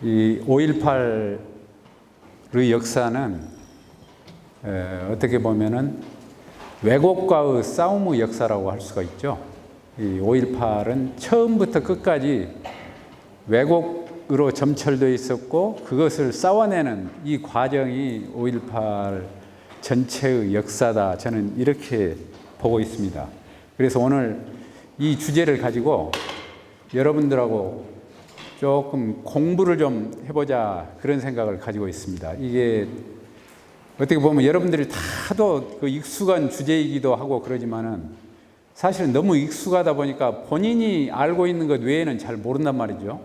이 5.18의 역사는 어떻게 보면은 왜곡과의 싸움의 역사라고 할 수가 있죠. 이 5.18은 처음부터 끝까지 왜곡으로 점철되어 있었고 그것을 싸워내는 이 과정이 5.18 전체의 역사다. 저는 이렇게 보고 있습니다. 그래서 오늘 이 주제를 가지고 여러분들하고 조금 공부를 좀 해보자 그런 생각을 가지고 있습니다. 이게 어떻게 보면 여러분들이 다도 그 익숙한 주제이기도 하고 그러지만은 사실은 너무 익숙하다 보니까 본인이 알고 있는 것 외에는 잘 모른단 말이죠.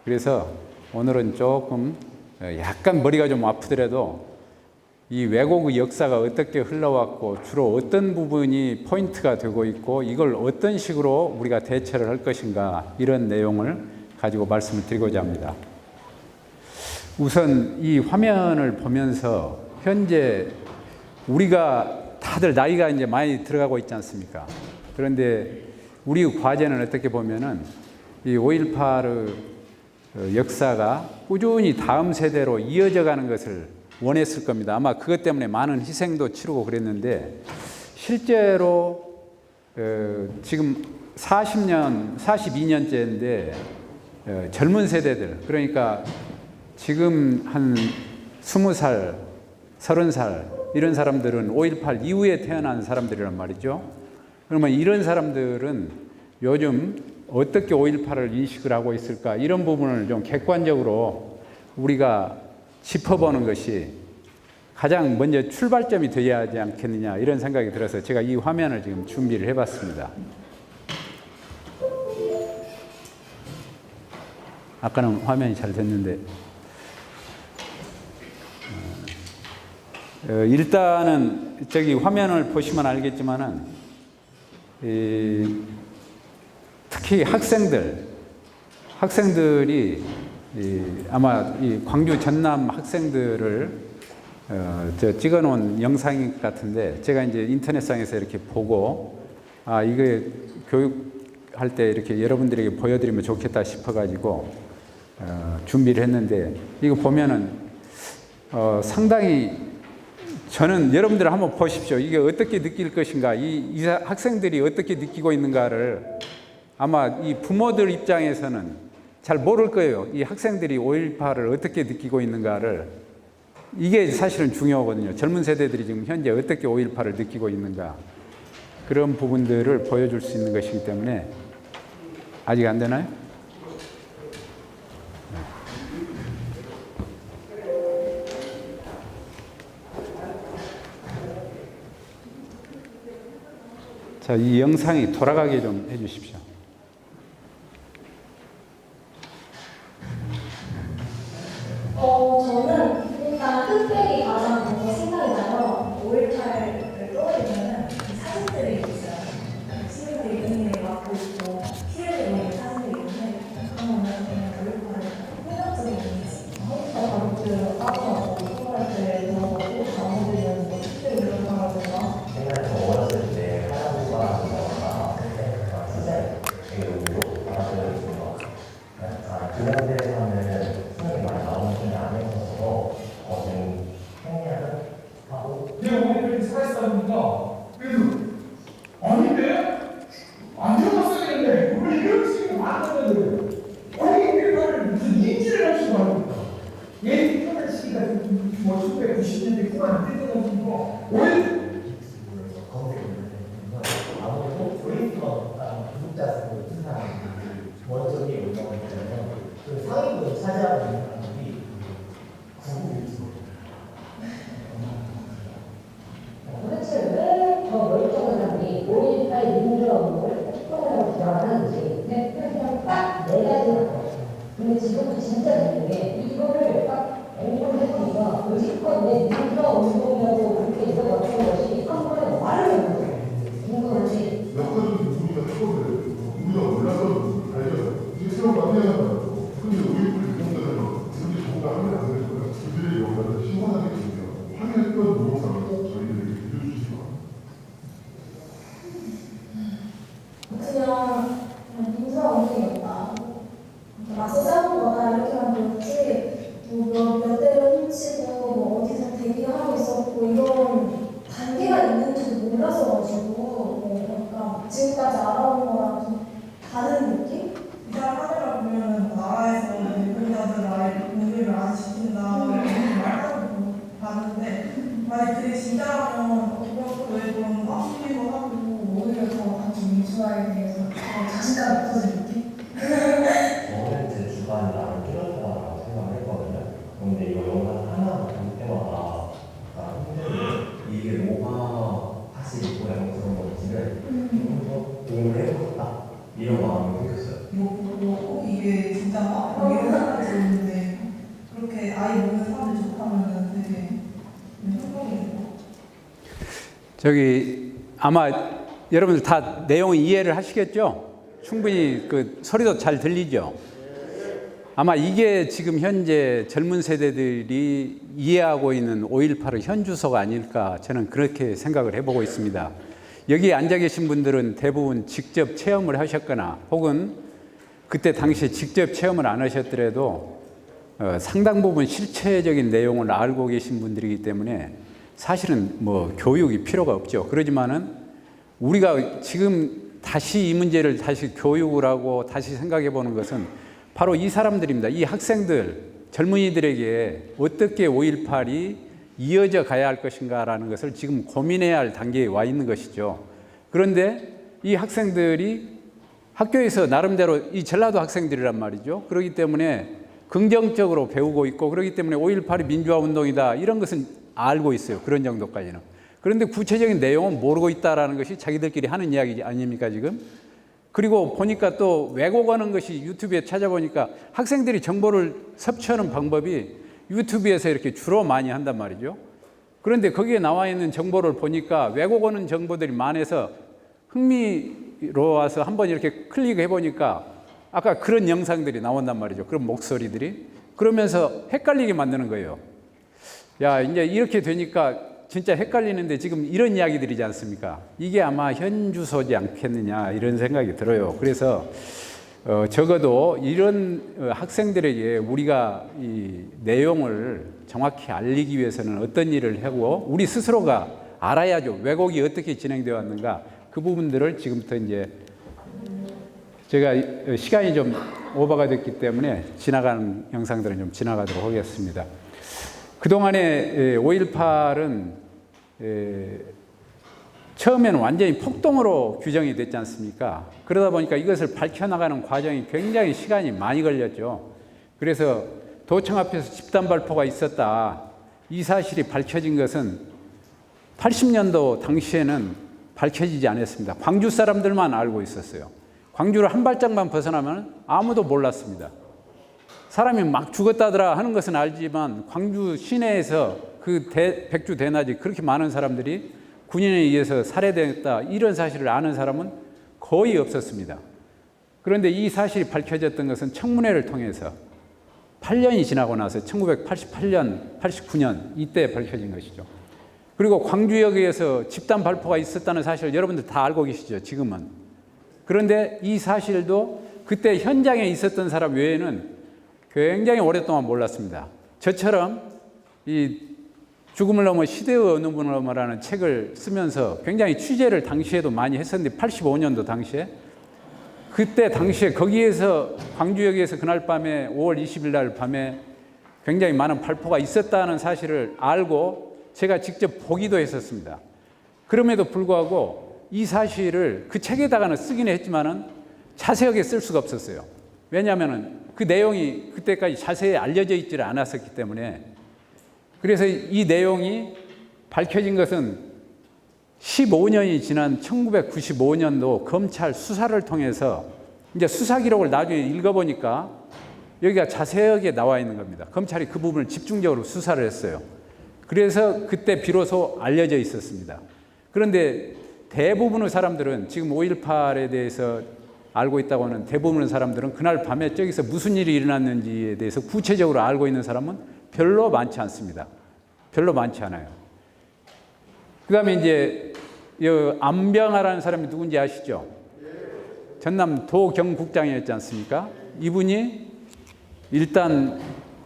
그래서 오늘은 조금 약간 머리가 좀 아프더라도 이 왜곡의 역사가 어떻게 흘러왔고 주로 어떤 부분이 포인트가 되고 있고 이걸 어떤 식으로 우리가 대처를 할 것인가 이런 내용을 가지고 말씀을 드리고자 합니다. 우선 이 화면을 보면서 현재 우리가 다들 나이가 이제 많이 들어가고 있지 않습니까? 그런데 우리 과제는 어떻게 보면은 이 5.18의 역사가 꾸준히 다음 세대로 이어져 가는 것을 원했을 겁니다. 아마 그것 때문에 많은 희생도 치르고 그랬는데 실제로 지금 42년째인데 젊은 세대들, 그러니까 지금 한 20살, 30살 이런 사람들은 5.18 이후에 태어난 사람들이란 말이죠. 그러면 이런 사람들은 요즘 어떻게 5.18을 인식을 하고 있을까, 이런 부분을 좀 객관적으로 우리가 짚어보는 것이 가장 먼저 출발점이 되어야 하지 않겠느냐 이런 생각이 들어서 제가 이 화면을 지금 준비를 해봤습니다. 아까는 화면이 잘 됐는데 일단은 저기 화면을 보시면 알겠지만은 특히 학생들이 아마 이 광주 전남 학생들을 찍어놓은 영상 같은데 제가 이제 인터넷상에서 이렇게 보고 이게 교육할 때 이렇게 여러분들에게 보여드리면 좋겠다 싶어가지고 준비를 했는데 이거 보면은 상당히 저는 여러분들 한번 보십시오. 이게 어떻게 느낄 것인가, 이 학생들이 어떻게 느끼고 있는가를 아마 이 부모들 입장에서는 잘 모를 거예요. 이 학생들이 5.18을 어떻게 느끼고 있는가를. 이게 사실은 중요하거든요. 젊은 세대들이 지금 현재 어떻게 5.18을 느끼고 있는가, 그런 부분들을 보여줄 수 있는 것이기 때문에. 아직 안 되나요? 자, 이 영상이 돌아가게 좀 해주십시오. 저는 일단 흑백이 가장 먼저 생각이 나요. 5.18을 떠올리면은 사진들이 있어요. 시민들이 의미를 갖고 있고 피해를 보는 사진들이 있는데 그러면은 5.18을 폭력적인 이미지, 가족들 까부하고 소홀할 때 들어가고 장모들이는 뭐 실제로 그런 상황이나 옛날에 어렸을 때 할아버지가 그때 진짜 되게 울고 알아들을 수 있는 것 같아요. 그런 데서는 생각이 많이 나오는 편이 아니어서 지금 생략을 하고 내 어머니들이 살아있다니까 그래도 아닌데? 안 들어갔어야 되는데 우리 이럴 수 있는 많았는데 아니 일반을 무슨 인지를 할 수가 없니까 얘 태어난 시기가 뭐 1990년대 후반 때려가지고 왜 아무래도 브레이크가 구독자 수가 높은 사람들이 원적이 올라오기 때문에 그 상위권을 차지하고 있는 사람들이 구국이 도대체 왜 저 멀쩡한 사람이 5.18 민주화운동을 폭동이라고 주장하는지 그냥 딱 네 가지만 더. 근데 지금 진짜 재밌는 게 이거를 딱 공부를 해보니까 의식껏 내 민주화운동이라고 그렇게 읽어봤던 것이 한 번에 말을 해보세요. 궁금하지? 여건이 우리가 처음에 우리가 몰랐던 발견 이게 새로 만나는 거예요. 근데 우리 정도는 저기 아마 여러분들 다 내용 이해를 하시겠죠? 충분히 그 소리도 잘 들리죠? 아마 이게 지금 현재 젊은 세대들이 이해하고 있는 5.18의 현주소가 아닐까 저는 그렇게 생각을 해보고 있습니다. 여기 앉아 계신 분들은 대부분 직접 체험을 하셨거나 혹은 그때 당시에 직접 체험을 안 하셨더라도 상당 부분 실체적인 내용을 알고 계신 분들이기 때문에 사실은 뭐 교육이 필요가 없죠. 그러지만은 우리가 지금 다시 이 문제를 다시 교육을 하고 다시 생각해 보는 것은 바로 이 사람들입니다. 이 학생들, 젊은이들에게 어떻게 5.18이 이어져 가야 할 것인가라는 것을 지금 고민해야 할 단계에 와 있는 것이죠. 그런데 이 학생들이 학교에서 나름대로 이 전라도 학생들이란 말이죠. 그렇기 때문에 긍정적으로 배우고 있고 그렇기 때문에 5.18이 민주화 운동이다 이런 것은 알고 있어요. 그런 정도까지는. 그런데 구체적인 내용은 모르고 있다라는 것이 자기들끼리 하는 이야기 아닙니까 지금? 그리고 보니까 또 왜곡하는 것이 유튜브에 찾아보니까 학생들이 정보를 섭취하는 방법이 유튜브에서 이렇게 주로 많이 한단 말이죠. 그런데 거기에 나와 있는 정보를 보니까 왜곡하는 정보들이 많아서 흥미로워서 한번 이렇게 클릭해 보니까 아까 그런 영상들이 나온단 말이죠. 그런 목소리들이. 그러면서 헷갈리게 만드는 거예요. 야, 이제 이렇게 되니까 진짜 헷갈리는데 지금 이런 이야기들이지 않습니까? 이게 아마 현주소지 않겠느냐 이런 생각이 들어요. 그래서 적어도 이런 학생들에게 우리가 이 내용을 정확히 알리기 위해서는 어떤 일을 하고 우리 스스로가 알아야죠. 왜곡이 어떻게 진행되어 왔는가 그 부분들을 지금부터 이제 제가 시간이 좀 오버가 됐기 때문에 지나가는 영상들은 좀 지나가도록 하겠습니다. 그동안에 5.18은 처음에는 완전히 폭동으로 규정이 됐지 않습니까? 그러다 보니까 이것을 밝혀나가는 과정이 굉장히 시간이 많이 걸렸죠. 그래서 도청 앞에서 집단 발포가 있었다. 이 사실이 밝혀진 것은 80년도 당시에는 밝혀지지 않았습니다. 광주 사람들만 알고 있었어요. 광주를 한 발짝만 벗어나면 아무도 몰랐습니다. 사람이 막 죽었다더라 하는 것은 알지만 광주 시내에서 그 백주 대낮에 그렇게 많은 사람들이 군인에 의해서 살해됐다 이런 사실을 아는 사람은 거의 없었습니다. 그런데 이 사실이 밝혀졌던 것은 청문회를 통해서 8년이 지나고 나서 1988년, 89년 이때 밝혀진 것이죠. 그리고 광주역에서 집단 발포가 있었다는 사실을 여러분들 다 알고 계시죠, 지금은. 그런데 이 사실도 그때 현장에 있었던 사람 외에는 굉장히 오랫동안 몰랐습니다. 저처럼 이 죽음을 넘어 시대의 어느 분을 넘어라는 책을 쓰면서 굉장히 취재를 당시에도 많이 했었는데 85년도 당시에 그때 당시에 거기에서 광주역에서 그날 밤에 5월 20일 날 밤에 굉장히 많은 발포가 있었다는 사실을 알고 제가 직접 보기도 했었습니다. 그럼에도 불구하고 이 사실을 그 책에다가는 쓰긴 했지만은 자세하게 쓸 수가 없었어요. 왜냐하면은 그 내용이 그때까지 자세히 알려져 있지를 않았었기 때문에. 그래서 이 내용이 밝혀진 것은 15년이 지난 1995년도 검찰 수사를 통해서 이제 수사 기록을 나중에 읽어보니까 여기가 자세하게 나와 있는 겁니다. 검찰이 그 부분을 집중적으로 수사를 했어요. 그래서 그때 비로소 알려져 있었습니다. 그런데 대부분의 사람들은 지금 5.18에 대해서 알고 있다고 하는 대부분의 사람들은 그날 밤에 저기서 무슨 일이 일어났는지에 대해서 구체적으로 알고 있는 사람은 별로 많지 않습니다. 별로 많지 않아요. 그 다음에 이제 안병하라는 사람이 누군지 아시죠? 전남 도경국장이었지 않습니까? 이분이 일단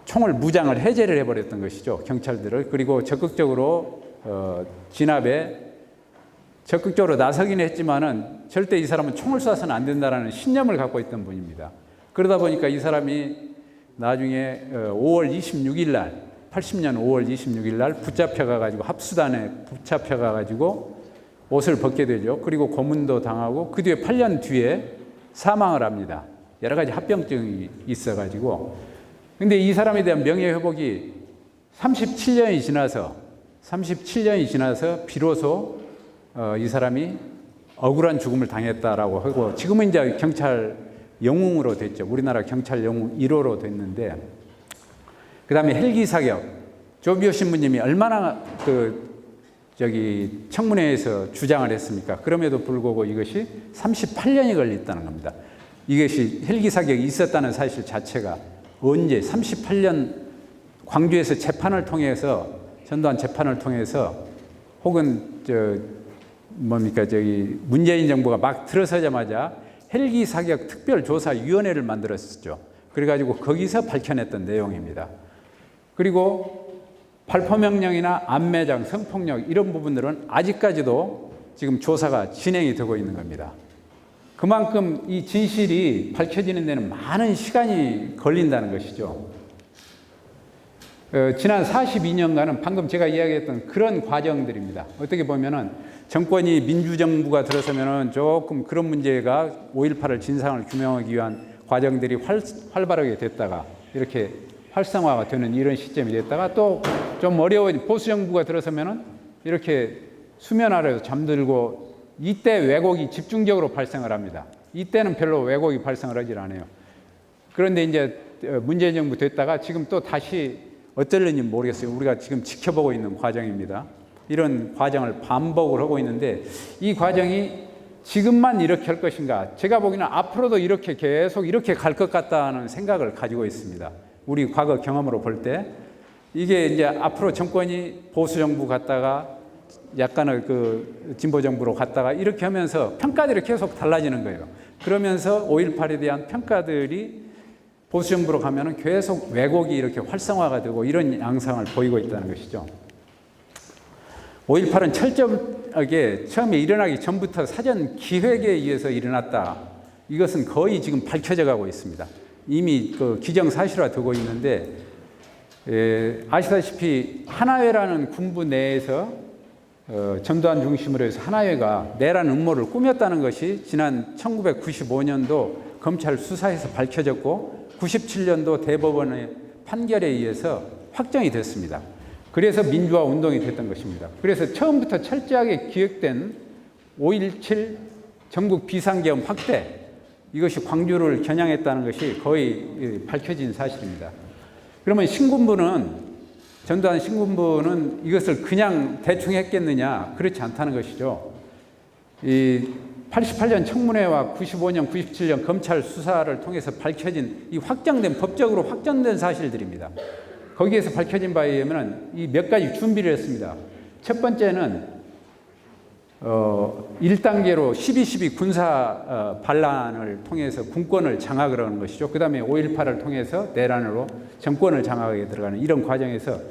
총을 무장을 해제를 해버렸던 것이죠. 경찰들을. 그리고 적극적으로 진압에 적극적으로 나서긴 했지만은 절대 이 사람은 총을 쏴서는 안 된다라는 신념을 갖고 있던 분입니다. 그러다 보니까 이 사람이 나중에 5월 26일 날 80년 5월 26일 날 붙잡혀가지고 합수단에 붙잡혀가지고 옷을 벗게 되죠. 그리고 고문도 당하고 그 뒤에 8년 뒤에 사망을 합니다. 여러 가지 합병증이 있어가지고. 근데 이 사람에 대한 명예회복이 37년이 지나서 비로소 이 사람이 억울한 죽음을 당했다라고 하고 지금은 이제 경찰 영웅으로 됐죠. 우리나라 경찰 영웅 1호로 됐는데 그 다음에 헬기 사격 조비오 신부님이 얼마나 저기 청문회에서 주장을 했습니까? 그럼에도 불구하고 이것이 38년이 걸렸다는 겁니다. 이것이 헬기 사격이 있었다는 사실 자체가 언제 38년 광주에서 재판을 통해서 전두환 재판을 통해서 혹은 저기 문재인 정부가 막 들어서자마자 헬기 사격 특별조사위원회를 만들었었죠. 그래가지고 거기서 밝혀냈던 내용입니다. 그리고 발포명령이나 안매장, 성폭력 이런 부분들은 아직까지도 지금 조사가 진행이 되고 있는 겁니다. 그만큼 이 진실이 밝혀지는 데는 많은 시간이 걸린다는 것이죠. 지난 42년간은 방금 제가 이야기했던 그런 과정들입니다. 어떻게 보면은 정권이 민주정부가 들어서면은 조금 그런 문제가 5.18을 진상을 규명하기 위한 과정들이 활발하게 됐다가 이렇게 활성화가 되는 이런 시점이 됐다가 또 좀 어려운 보수정부가 들어서면은 이렇게 수면 아래로 잠들고 이때 왜곡이 집중적으로 발생을 합니다. 이때는 별로 왜곡이 발생을 하질 않아요. 그런데 이제 문재인 정부 됐다가 지금 또 다시 어쩔는지 모르겠어요. 우리가 지금 지켜보고 있는 과정입니다. 이런 과정을 반복을 하고 있는데 이 과정이 지금만 이렇게 할 것인가? 제가 보기에는 앞으로도 이렇게 계속 이렇게 갈 것 같다는 생각을 가지고 있습니다. 우리 과거 경험으로 볼 때 이게 이제 앞으로 정권이 보수 정부 갔다가 약간의 그 진보 정부로 갔다가 이렇게 하면서 평가들이 계속 달라지는 거예요. 그러면서 5.18에 대한 평가들이 보수 정부로 가면은 계속 왜곡이 이렇게 활성화가 되고 이런 양상을 보이고 있다는 것이죠. 5.18은 철저하게 처음에 일어나기 전부터 사전 기획에 의해서 일어났다. 이것은 거의 지금 밝혀져 가고 있습니다. 이미 그 기정사실화 되고 있는데 아시다시피 하나회라는 군부 내에서 전두환 중심으로 해서 하나회가 내란 음모를 꾸몄다는 것이 지난 1995년도 검찰 수사에서 밝혀졌고 97년도 대법원의 판결에 의해서 확정이 됐습니다. 그래서 민주화 운동이 됐던 것입니다. 그래서 처음부터 철저하게 기획된 5.17 전국 비상계엄 확대, 이것이 광주를 겨냥했다는 것이 거의 밝혀진 사실입니다. 그러면 신군부는, 전두환 신군부는 이것을 그냥 대충 했겠느냐? 그렇지 않다는 것이죠. 이 88년 청문회와 95년, 97년 검찰 수사를 통해서 밝혀진 이 확정된, 법적으로 확정된 사실들입니다. 거기에서 밝혀진 바에 의하면 이 몇 가지 준비를 했습니다. 첫 번째는 1단계로 12.12 군사 반란을 통해서 군권을 장악을 하는 것이죠. 그 다음에 5.18을 통해서 내란으로 정권을 장악하게 들어가는 이런 과정에서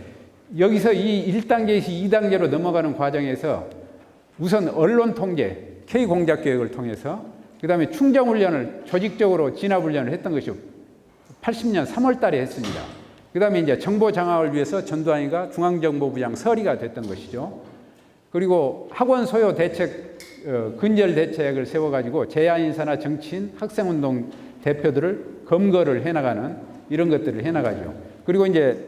여기서 이 1단계에서 2단계로 넘어가는 과정에서 우선 언론 통제, K 공작 계획을 통해서 그 다음에 충정훈련을 조직적으로 진압훈련을 했던 것이죠. 80년 3월 달에 했습니다. 그 다음에 이제 정보 장악을 위해서 전두환이가 중앙정보부장 서리가 됐던 것이죠. 그리고 학원 소요 대책, 근절 대책을 세워가지고 제야인사나 정치인, 학생운동 대표들을 검거를 해나가는 이런 것들을 해나가죠. 그리고 이제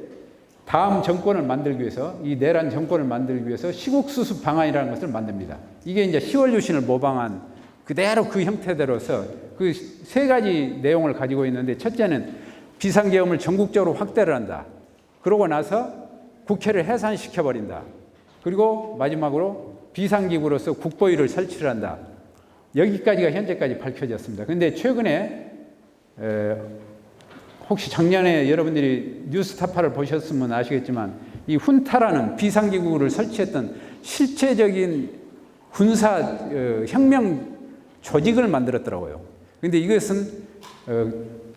다음 정권을 만들기 위해서, 이 내란 정권을 만들기 위해서 시국수습 방안이라는 것을 만듭니다. 이게 이제 10월 유신을 모방한 그대로 그 형태대로서 그 세 가지 내용을 가지고 있는데, 첫째는 비상계엄을 전국적으로 확대를 한다. 그러고 나서 국회를 해산시켜버린다. 그리고 마지막으로 비상기구로서 국보위를 설치를 한다. 여기까지가 현재까지 밝혀졌습니다. 그런데 최근에 혹시 작년에 여러분들이 뉴스타파를 보셨으면 아시겠지만 이 훈타라는 비상기구를 설치했던 실체적인 군사 혁명 조직을 만들었더라고요. 그런데 이것은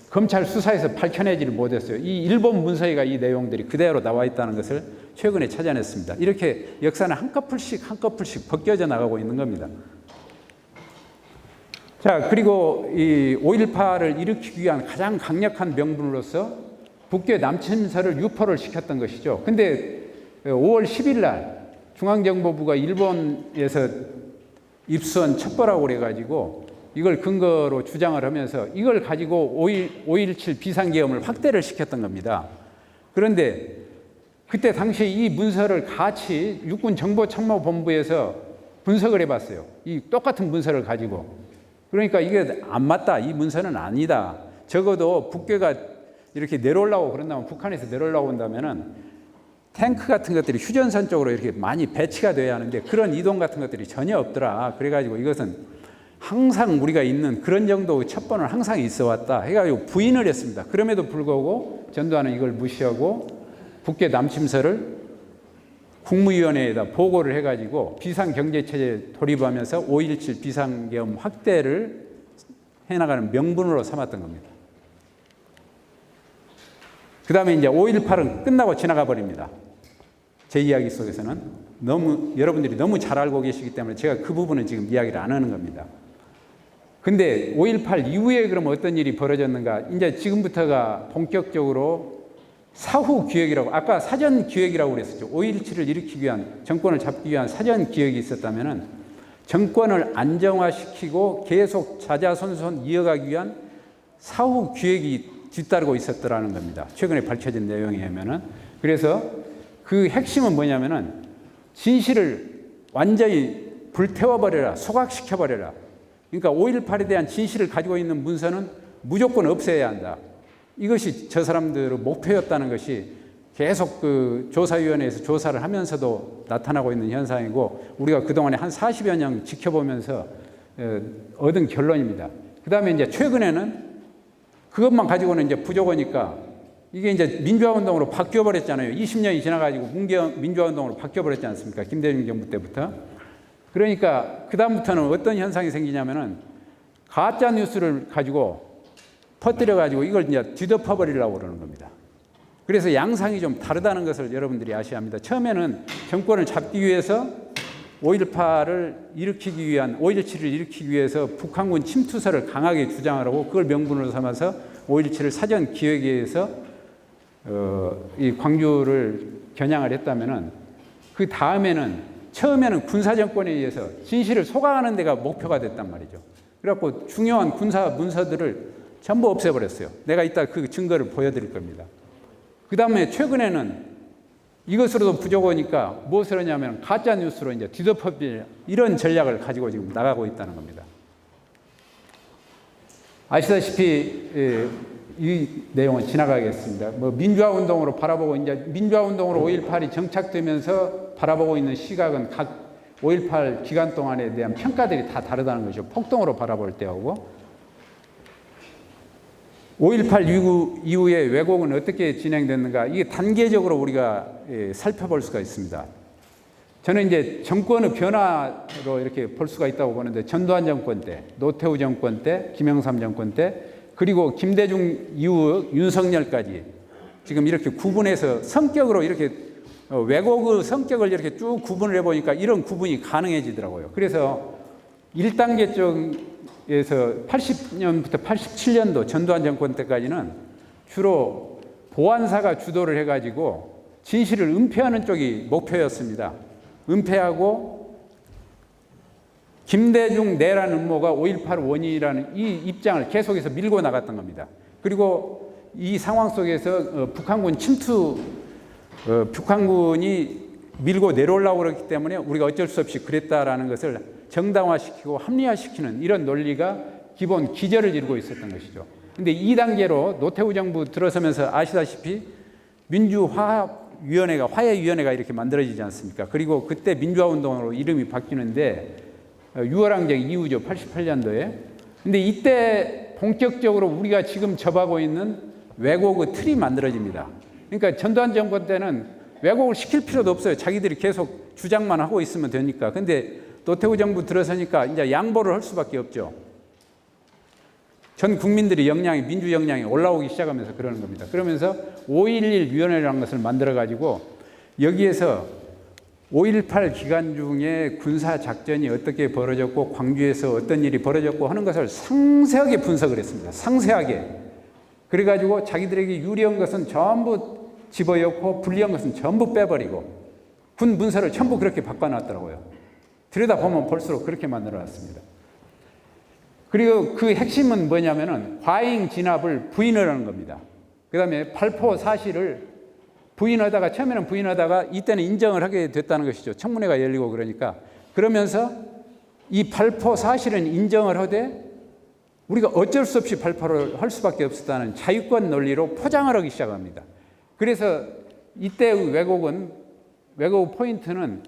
검찰 수사에서 밝혀내지를 못했어요. 이 일본 문서에가 이 내용들이 그대로 나와 있다는 것을 최근에 찾아냈습니다. 이렇게 역사는 한꺼풀씩 벗겨져 나가고 있는 겁니다. 자, 그리고 이 5.18을 일으키기 위한 가장 강력한 명분으로서 북괴 남침설을 유포를 시켰던 것이죠. 근데 5월 10일 날 중앙정보부가 일본에서 입수한 첩보라고 그래가지고 이걸 근거로 주장을 하면서 이걸 가지고 5.17 비상계엄을 확대를 시켰던 겁니다. 그런데 그때 당시에 이 문서를 같이 육군정보참모본부에서 분석을 해봤어요. 이 똑같은 문서를 가지고. 그러니까 이게 안 맞다. 이 문서는 아니다. 적어도 북괴가 이렇게 내려오려고 그런다면, 북한에서 내려오려고 한다면은 탱크 같은 것들이 휴전선 쪽으로 이렇게 많이 배치가 돼야 하는데 그런 이동 같은 것들이 전혀 없더라. 그래가지고 이것은 항상 우리가 있는 그런 정도의 첩보는 항상 있어 왔다 해가지고 부인을 했습니다. 그럼에도 불구하고 전두환은 이걸 무시하고 북괴 남침서를 국무위원회에다 보고를 해가지고 비상경제체제 돌입하면서 5.17 비상계엄 확대를 해나가는 명분으로 삼았던 겁니다. 그 다음에 이제 5.18은 끝나고 지나가 버립니다. 제 이야기 속에서는 여러분들이 너무 잘 알고 계시기 때문에 제가 그 부분은 지금 이야기를 안 하는 겁니다. 근데 5.18 이후에 그럼 어떤 일이 벌어졌는가? 이제 지금부터가 본격적으로 사후 기획이라고, 아까 사전 기획이라고 그랬었죠. 5.17을 일으키기 위한, 정권을 잡기 위한 사전 기획이 있었다면은 정권을 안정화시키고 계속 자자손손 이어가기 위한 사후 기획이 뒤따르고 있었더라는 겁니다. 최근에 밝혀진 내용에 의하면은. 그래서 그 핵심은 뭐냐면은 진실을 완전히 불태워버려라, 소각시켜버려라. 그러니까 5.18에 대한 진실을 가지고 있는 문서는 무조건 없애야 한다. 이것이 저 사람들의 목표였다는 것이 계속 그 조사위원회에서 조사를 하면서도 나타나고 있는 현상이고 우리가 그동안에 한 40여 년 지켜보면서 얻은 결론입니다. 그 다음에 이제 최근에는 그것만 가지고는 이제 부족하니까 이게 이제 민주화운동으로 바뀌어버렸잖아요. 20년이 지나가지고 민주화운동으로 바뀌어버렸지 않습니까? 김대중 정부 때부터. 그러니까 그다음부터는 어떤 현상이 생기냐면은 가짜 뉴스를 가지고 퍼뜨려가지고 이걸 이제 뒤덮어버리려고 그러는 겁니다. 그래서 양상이 좀 다르다는 것을 여러분들이 아셔야 합니다. 처음에는 정권을 잡기 위해서 5.18을 일으키기 위한, 5.17을 일으키기 위해서 북한군 침투설을 강하게 주장을 하고 그걸 명분으로 삼아서 5.17을 사전 기획에 의해서 이 광주를 겨냥을 했다면은 그 다음에는 처음에는 군사정권에 의해서 진실을 소각하는 데가 목표가 됐단 말이죠. 그래갖고 중요한 군사 문서들을 전부 없애버렸어요. 내가 이따 그 증거를 보여드릴 겁니다. 그 다음에 최근에는 이것으로도 부족하니까 무엇을 하냐면 가짜 뉴스로 이제 뒤덮어버리는 이런 전략을 가지고 지금 나가고 있다는 겁니다. 아시다시피 이 내용은 지나가겠습니다. 뭐 민주화운동으로 바라보고 이제 민주화운동으로 5.18이 정착되면서 바라보고 있는 시각은 각 5.18 기간 동안에 대한 평가들이 다 다르다는 것이죠. 폭동으로 바라볼 때하고 5.18 이후에 왜곡은 어떻게 진행됐는가 이게 단계적으로 우리가 살펴볼 수가 있습니다. 저는 이제 정권의 변화로 이렇게 볼 수가 있다고 보는데 전두환 정권 때, 노태우 정권 때, 김영삼 정권 때 그리고 김대중 이후 윤석열까지 지금 이렇게 구분해서 성격으로 이렇게 왜곡의 성격을 이렇게 쭉 구분을 해보니까 이런 구분이 가능해지더라고요. 그래서 1단계 쪽에서 80년부터 87년도 전두환 정권 때까지는 주로 보안사가 주도를 해가지고 진실을 은폐하는 쪽이 목표였습니다. 은폐하고 김대중 내란 음모가 5.18 원인이라는 이 입장을 계속해서 밀고 나갔던 겁니다. 그리고 이 상황 속에서 북한군 침투, 북한군이 밀고 내려오려고 그랬기 때문에 우리가 어쩔 수 없이 그랬다라는 것을 정당화시키고 합리화시키는 이런 논리가 기본 기저를 이루고 있었던 것이죠. 그런데 2단계로 노태우 정부 들어서면서 아시다시피 민주화합위원회가, 화해위원회가 이렇게 만들어지지 않습니까? 그리고 그때 민주화운동으로 이름이 바뀌는데 6월항쟁 이후죠. 88년도에. 근데 이때 본격적으로 우리가 지금 접하고 있는 왜곡의 틀이 만들어집니다. 그러니까 전두환 정권 때는 왜곡을 시킬 필요도 없어요. 자기들이 계속 주장만 하고 있으면 되니까. 근데 노태우 정부 들어서니까 이제 양보를 할 수밖에 없죠. 전 국민들이 민주 역량이 올라오기 시작하면서 그러는 겁니다. 그러면서 5.11 위원회라는 것을 만들어가지고 여기에서 5.18 기간 중에 군사 작전이 어떻게 벌어졌고 광주에서 어떤 일이 벌어졌고 하는 것을 상세하게 분석을 했습니다. 상세하게. 그래가지고 자기들에게 유리한 것은 전부 집어넣고 불리한 것은 전부 빼버리고 군 문서를 전부 그렇게 바꿔놨더라고요. 들여다보면 볼수록 그렇게 만들어놨습니다. 그리고 그 핵심은 뭐냐면은 과잉 진압을 부인을 하는 겁니다. 그 다음에 발포 사실을 부인하다가 처음에는 부인하다가 이때는 인정을 하게 됐다는 것이죠. 청문회가 열리고 그러니까. 그러면서 이 발포 사실은 인정을 하되 우리가 어쩔 수 없이 발포를 할 수밖에 없었다는 자유권 논리로 포장을 하기 시작합니다. 그래서 이때 왜곡 포인트는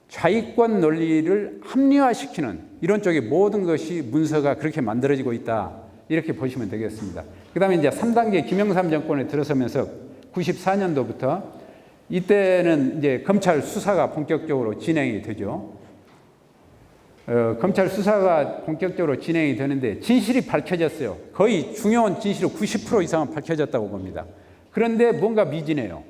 좌익권 논리를 합리화시키는 이런 쪽의 모든 것이 문서가 그렇게 만들어지고 있다. 이렇게 보시면 되겠습니다. 그 다음에 이제 3단계 김영삼 정권에 들어서면서 94년도부터 이때는 이제 검찰 수사가 본격적으로 진행이 되죠. 검찰 수사가 본격적으로 진행이 되는데 진실이 밝혀졌어요. 거의 중요한 진실이 90% 이상은 밝혀졌다고 봅니다. 그런데 뭔가 미진해요.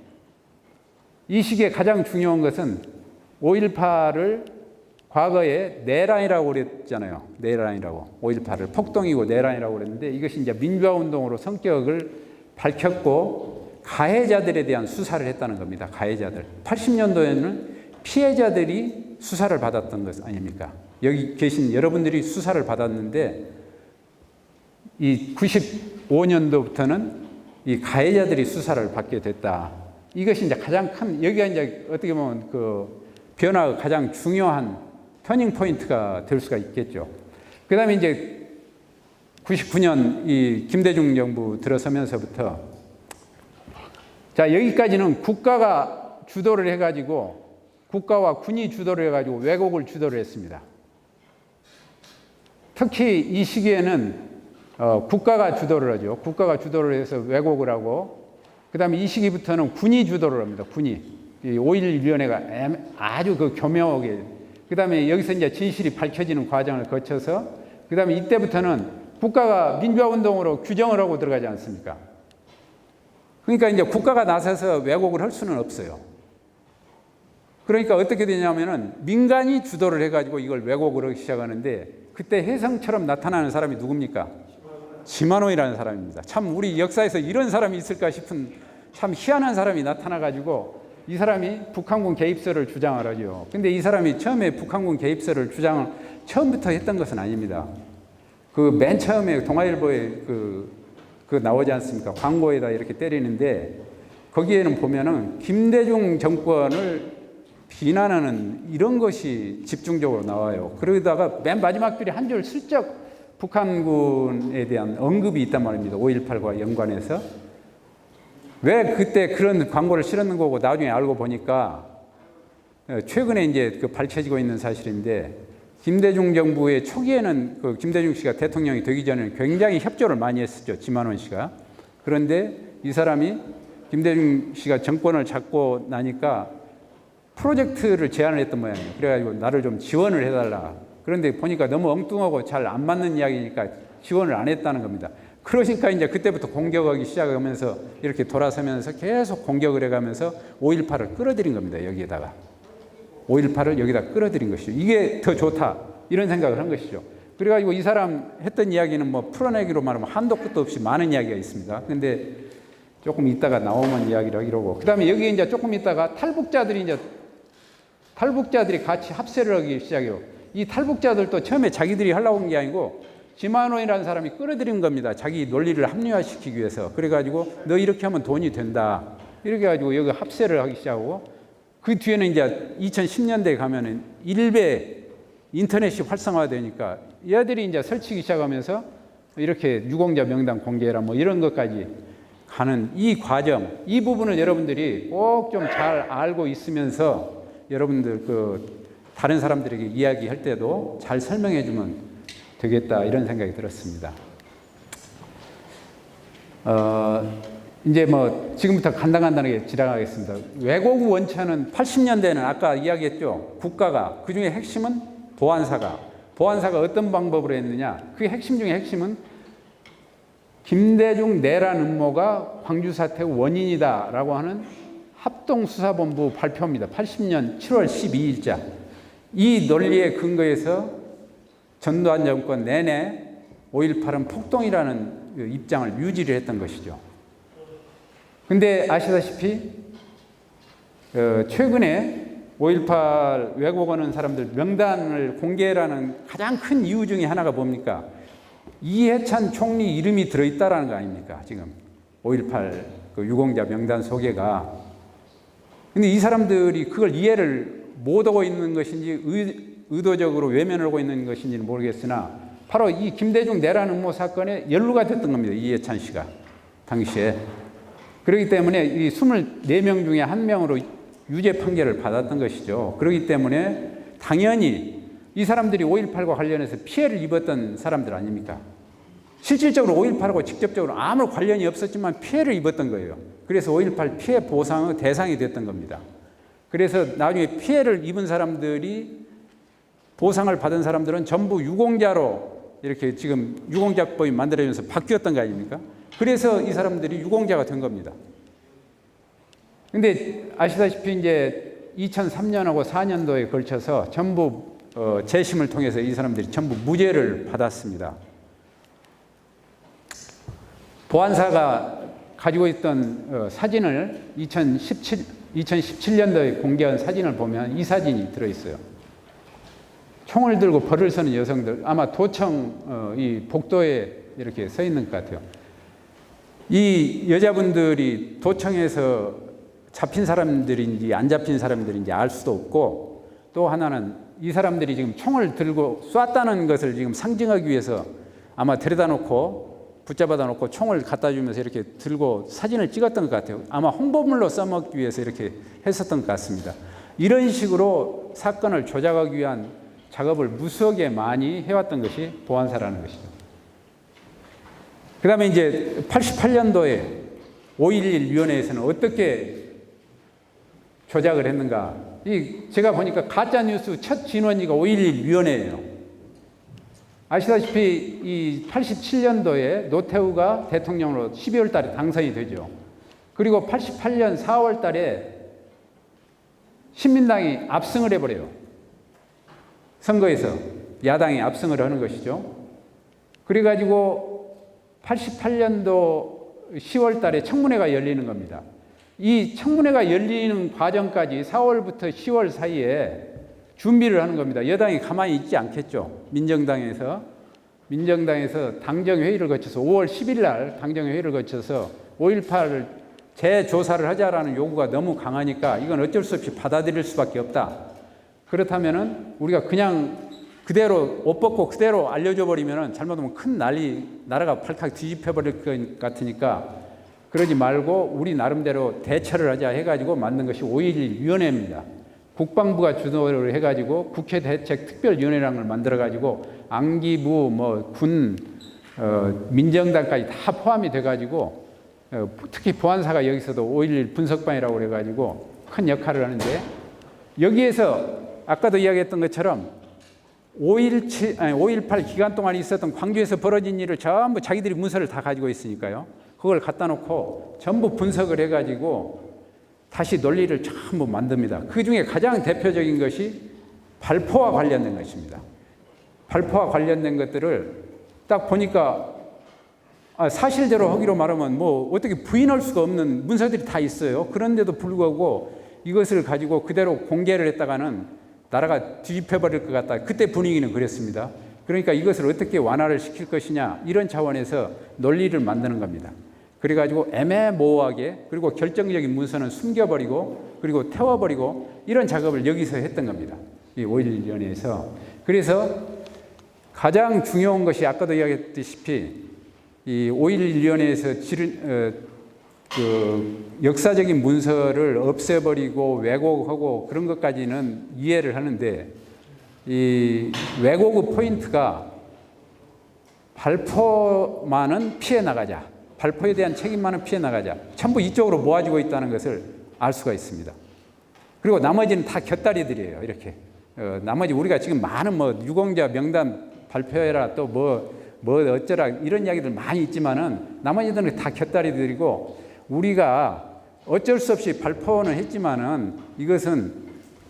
이 시기에 가장 중요한 것은 5.18을 과거에 내란이라고 그랬잖아요. 내란이라고. 5.18을 폭동이고 내란이라고 그랬는데 이것이 이제 민주화운동으로 성격을 밝혔고 가해자들에 대한 수사를 했다는 겁니다. 가해자들. 80년도에는 피해자들이 수사를 받았던 것 아닙니까? 여기 계신 여러분들이 수사를 받았는데 이 95년도부터는 이 가해자들이 수사를 받게 됐다. 이것이 이제 가장 큰, 여기가 이제 어떻게 보면 그 변화가 가장 중요한 터닝 포인트가 될 수가 있겠죠. 그 다음에 이제 99년 이 김대중 정부 들어서면서부터 자, 여기까지는 국가가 주도를 해가지고 국가와 군이 주도를 해가지고 왜곡을 주도를 했습니다. 특히 이 시기에는 국가가 주도를 하죠. 국가가 주도를 해서 왜곡을 하고 그 다음에 이 시기부터는 군이 주도를 합니다. 군이. 5.1위원회가 아주 그 교묘하게 그 다음에 여기서 이제 진실이 밝혀지는 과정을 거쳐서 그 다음에 이때부터는 국가가 민주화운동으로 규정을 하고 들어가지 않습니까? 그러니까 이제 국가가 나서서 왜곡을 할 수는 없어요. 그러니까 어떻게 되냐면은 민간이 주도를 해가지고 이걸 왜곡을 하기 시작하는데 그때 혜성처럼 나타나는 사람이 누굽니까? 지만호이라는 사람입니다. 참 우리 역사에서 이런 사람이 있을까 싶은 참 희한한 사람이 나타나가지고 이 사람이 북한군 개입설을 주장을 하죠. 근데 이 사람이 처음에 북한군 개입설을 주장을 처음부터 했던 것은 아닙니다. 그 맨 처음에 동아일보에 그 나오지 않습니까? 광고에다 이렇게 때리는데 거기에는 보면은 김대중 정권을 비난하는 이런 것이 집중적으로 나와요. 그러다가 맨 마지막 줄에 한 줄 슬쩍 북한군에 대한 언급이 있단 말입니다. 5.18과 연관해서. 왜 그때 그런 광고를 실었는 거고 나중에 알고 보니까 최근에 이제 그 밝혀지고 있는 사실인데 김대중 정부의 초기에는 그 김대중 씨가 대통령이 되기 전에는 굉장히 협조를 많이 했었죠. 지만원 씨가. 그런데 이 사람이 김대중 씨가 정권을 잡고 나니까 프로젝트를 제안을 했던 모양이에요. 그래가지고 나를 좀 지원을 해달라. 그런데 보니까 너무 엉뚱하고 잘 안 맞는 이야기니까 지원을 안 했다는 겁니다. 그러니까 이제 그때부터 공격하기 시작하면서 이렇게 돌아서면서 계속 공격을 해가면서 5.18을 끌어들인 겁니다. 여기에다가. 5.18을 여기다 끌어들인 것이죠. 이게 더 좋다. 이런 생각을 한 것이죠. 그래가지고 이 사람 했던 이야기는 뭐 풀어내기로 말하면 한도 끝도 없이 많은 이야기가 있습니다. 근데 조금 있다가 나오면 이야기를 하기로 하고. 그 다음에 여기에 이제 조금 있다가 탈북자들이 같이 합세를 하기 시작해요. 이 탈북자들도 처음에 자기들이 하려고 한 게 아니고 지만원이라는 사람이 끌어들인 겁니다. 자기 논리를 합리화시키기 위해서. 그래가지고 너 이렇게 하면 돈이 된다. 이렇게 해가지고 여기 합세를 하기 시작하고 그 뒤에는 이제 2010년대에 가면은 일베 인터넷이 활성화되니까 얘들이 이제 설치기 시작하면서 이렇게 유공자 명단 공개해라 뭐 이런 것까지 가는 이 과정, 이 부분을 여러분들이 꼭 좀 잘 알고 있으면서 여러분들 다른 사람들에게 이야기할 때도 잘 설명해 주면 되겠다 이런 생각이 들었습니다. 이제 뭐 지금부터 간단하게 지나가겠습니다. 왜곡 원천은 80년대에는 아까 이야기했죠. 국가가 그중에 핵심은 보안사가 어떤 방법으로 했느냐. 그 핵심 중에 핵심은 김대중 내란 음모가 광주 사태 원인이다라고 하는 합동수사본부 발표입니다. 80년 7월 12일자. 이 논리에 근거해서 전두환 정권 내내 5.18은 폭동이라는 입장을 유지를 했던 것이죠. 근데 아시다시피 최근에 5.18 왜곡하는 사람들 명단을 공개라는 가장 큰 이유 중에 하나가 뭡니까? 이해찬 총리 이름이 들어있다라는 거 아닙니까? 지금 5.18 유공자 명단 소개가. 근데 이 사람들이 그걸 이해를 못하고 있는 것인지 의도적으로 외면을 하고 있는 것인지는 모르겠으나 바로 이 김대중 내란 음모 사건에 연루가 됐던 겁니다. 이해찬 씨가 당시에. 그렇기 때문에 이 24명 중에 1명으로 유죄 판결을 받았던 것이죠. 그렇기 때문에 당연히 이 사람들이 5.18과 관련해서 피해를 입었던 사람들 아닙니까? 실질적으로 5.18하고 직접적으로 아무 관련이 없었지만 피해를 입었던 거예요. 그래서 5.18 피해 보상의 대상이 됐던 겁니다. 그래서 나중에 피해를 입은 사람들이 보상을 받은 사람들은 전부 유공자로 이렇게 지금 유공자법이 만들어지면서 바뀌었던 거 아닙니까? 그래서 이 사람들이 유공자가 된 겁니다. 근데 아시다시피 이제 2003년하고 4년도에 걸쳐서 전부 재심을 통해서 이 사람들이 전부 무죄를 받았습니다. 보안사가 가지고 있던 사진을 2017년도에 공개한 사진을 보면 이 사진이 들어있어요. 총을 들고 벌을 서는 여성들, 아마 도청 이 복도에 이렇게 서 있는 것 같아요. 이 여자분들이 도청에서 잡힌 사람들인지 안 잡힌 사람들인지 알 수도 없고, 또 하나는 이 사람들이 지금 총을 들고 쐈다는 것을 지금 상징하기 위해서 아마 데려다 놓고 붙잡아다 놓고 총을 갖다 주면서 이렇게 들고 사진을 찍었던 것 같아요. 아마 홍보물로 써먹기 위해서 이렇게 했었던 것 같습니다. 이런 식으로 사건을 조작하기 위한 작업을 무수하게 많이 해왔던 것이 보안사라는 것이죠. 그 다음에 이제 88년도에 5.11 위원회에서는 어떻게 조작을 했는가. 제가 보니까 가짜뉴스 첫 진원지가 5.11 위원회예요. 아시다시피 이 87년도에 노태우가 대통령으로 12월 달에 당선이 되죠. 그리고 88년 4월 달에 신민당이 압승을 해버려요. 선거에서 야당이 압승을 하는 것이죠. 그래가지고 88년도 10월 달에 청문회가 열리는 겁니다. 이 청문회가 열리는 과정까지 4월부터 10월 사이에 준비를 하는 겁니다. 여당이 가만히 있지 않겠죠. 민정당에서 당정회의를 거쳐서 5월 10일 날 당정회의를 거쳐서 5.18을 재조사를 하자라는 요구가 너무 강하니까 이건 어쩔 수 없이 받아들일 수밖에 없다. 그렇다면은 우리가 그냥 그대로 옷 벗고 그대로 알려줘 버리면은 잘못하면 큰 나라가 발칵 뒤집혀 버릴 것 같으니까 그러지 말고 우리 나름대로 대처를 하자 해가지고 만든 것이 5.11 위원회입니다. 국방부가 주도를 해가지고 국회 대책특별위원회라는 걸 만들어가지고 안기부, 군, 민정당까지 다 포함이 돼가지고 특히 보안사가 여기서도 5.11 분석반이라고 그래가지고 큰 역할을 하는데 여기에서 아까도 이야기했던 것처럼 5.18 기간 동안 있었던 광주에서 벌어진 일을 전부 자기들이 문서를 다 가지고 있으니까요. 그걸 갖다 놓고 전부 분석을 해가지고 다시 논리를 전부 만듭니다. 그 중에 가장 대표적인 것이 발포와 관련된 것입니다. 발포와 관련된 것들을 딱 보니까 사실대로 하기로 말하면 어떻게 부인할 수가 없는 문서들이 다 있어요. 그런데도 불구하고 이것을 가지고 그대로 공개를 했다가는 나라가 뒤집혀버릴 것 같다. 그때 분위기는 그랬습니다. 그러니까 이것을 어떻게 완화를 시킬 것이냐 이런 차원에서 논리를 만드는 겁니다. 그래가지고 애매모호하게 그리고 결정적인 문서는 숨겨버리고 그리고 태워버리고 이런 작업을 여기서 했던 겁니다. 이 5.11 위원회에서. 그래서 가장 중요한 것이 아까도 이야기했다시피 이 5.11 위원회에서 역사적인 문서를 없애버리고 왜곡하고 그런 것까지는 이해를 하는데 이 왜곡의 포인트가 발포만은 피해 나가자. 발포에 대한 책임만은 피해 나가자. 전부 이쪽으로 모아지고 있다는 것을 알 수가 있습니다. 그리고 나머지는 다 곁다리들이에요. 이렇게. 나머지 우리가 지금 많은 유공자 명단 발표해라 또 어쩌라 이런 이야기들 많이 있지만은 나머지들은 다 곁다리들이고 우리가 어쩔 수 없이 발표는 했지만은 이것은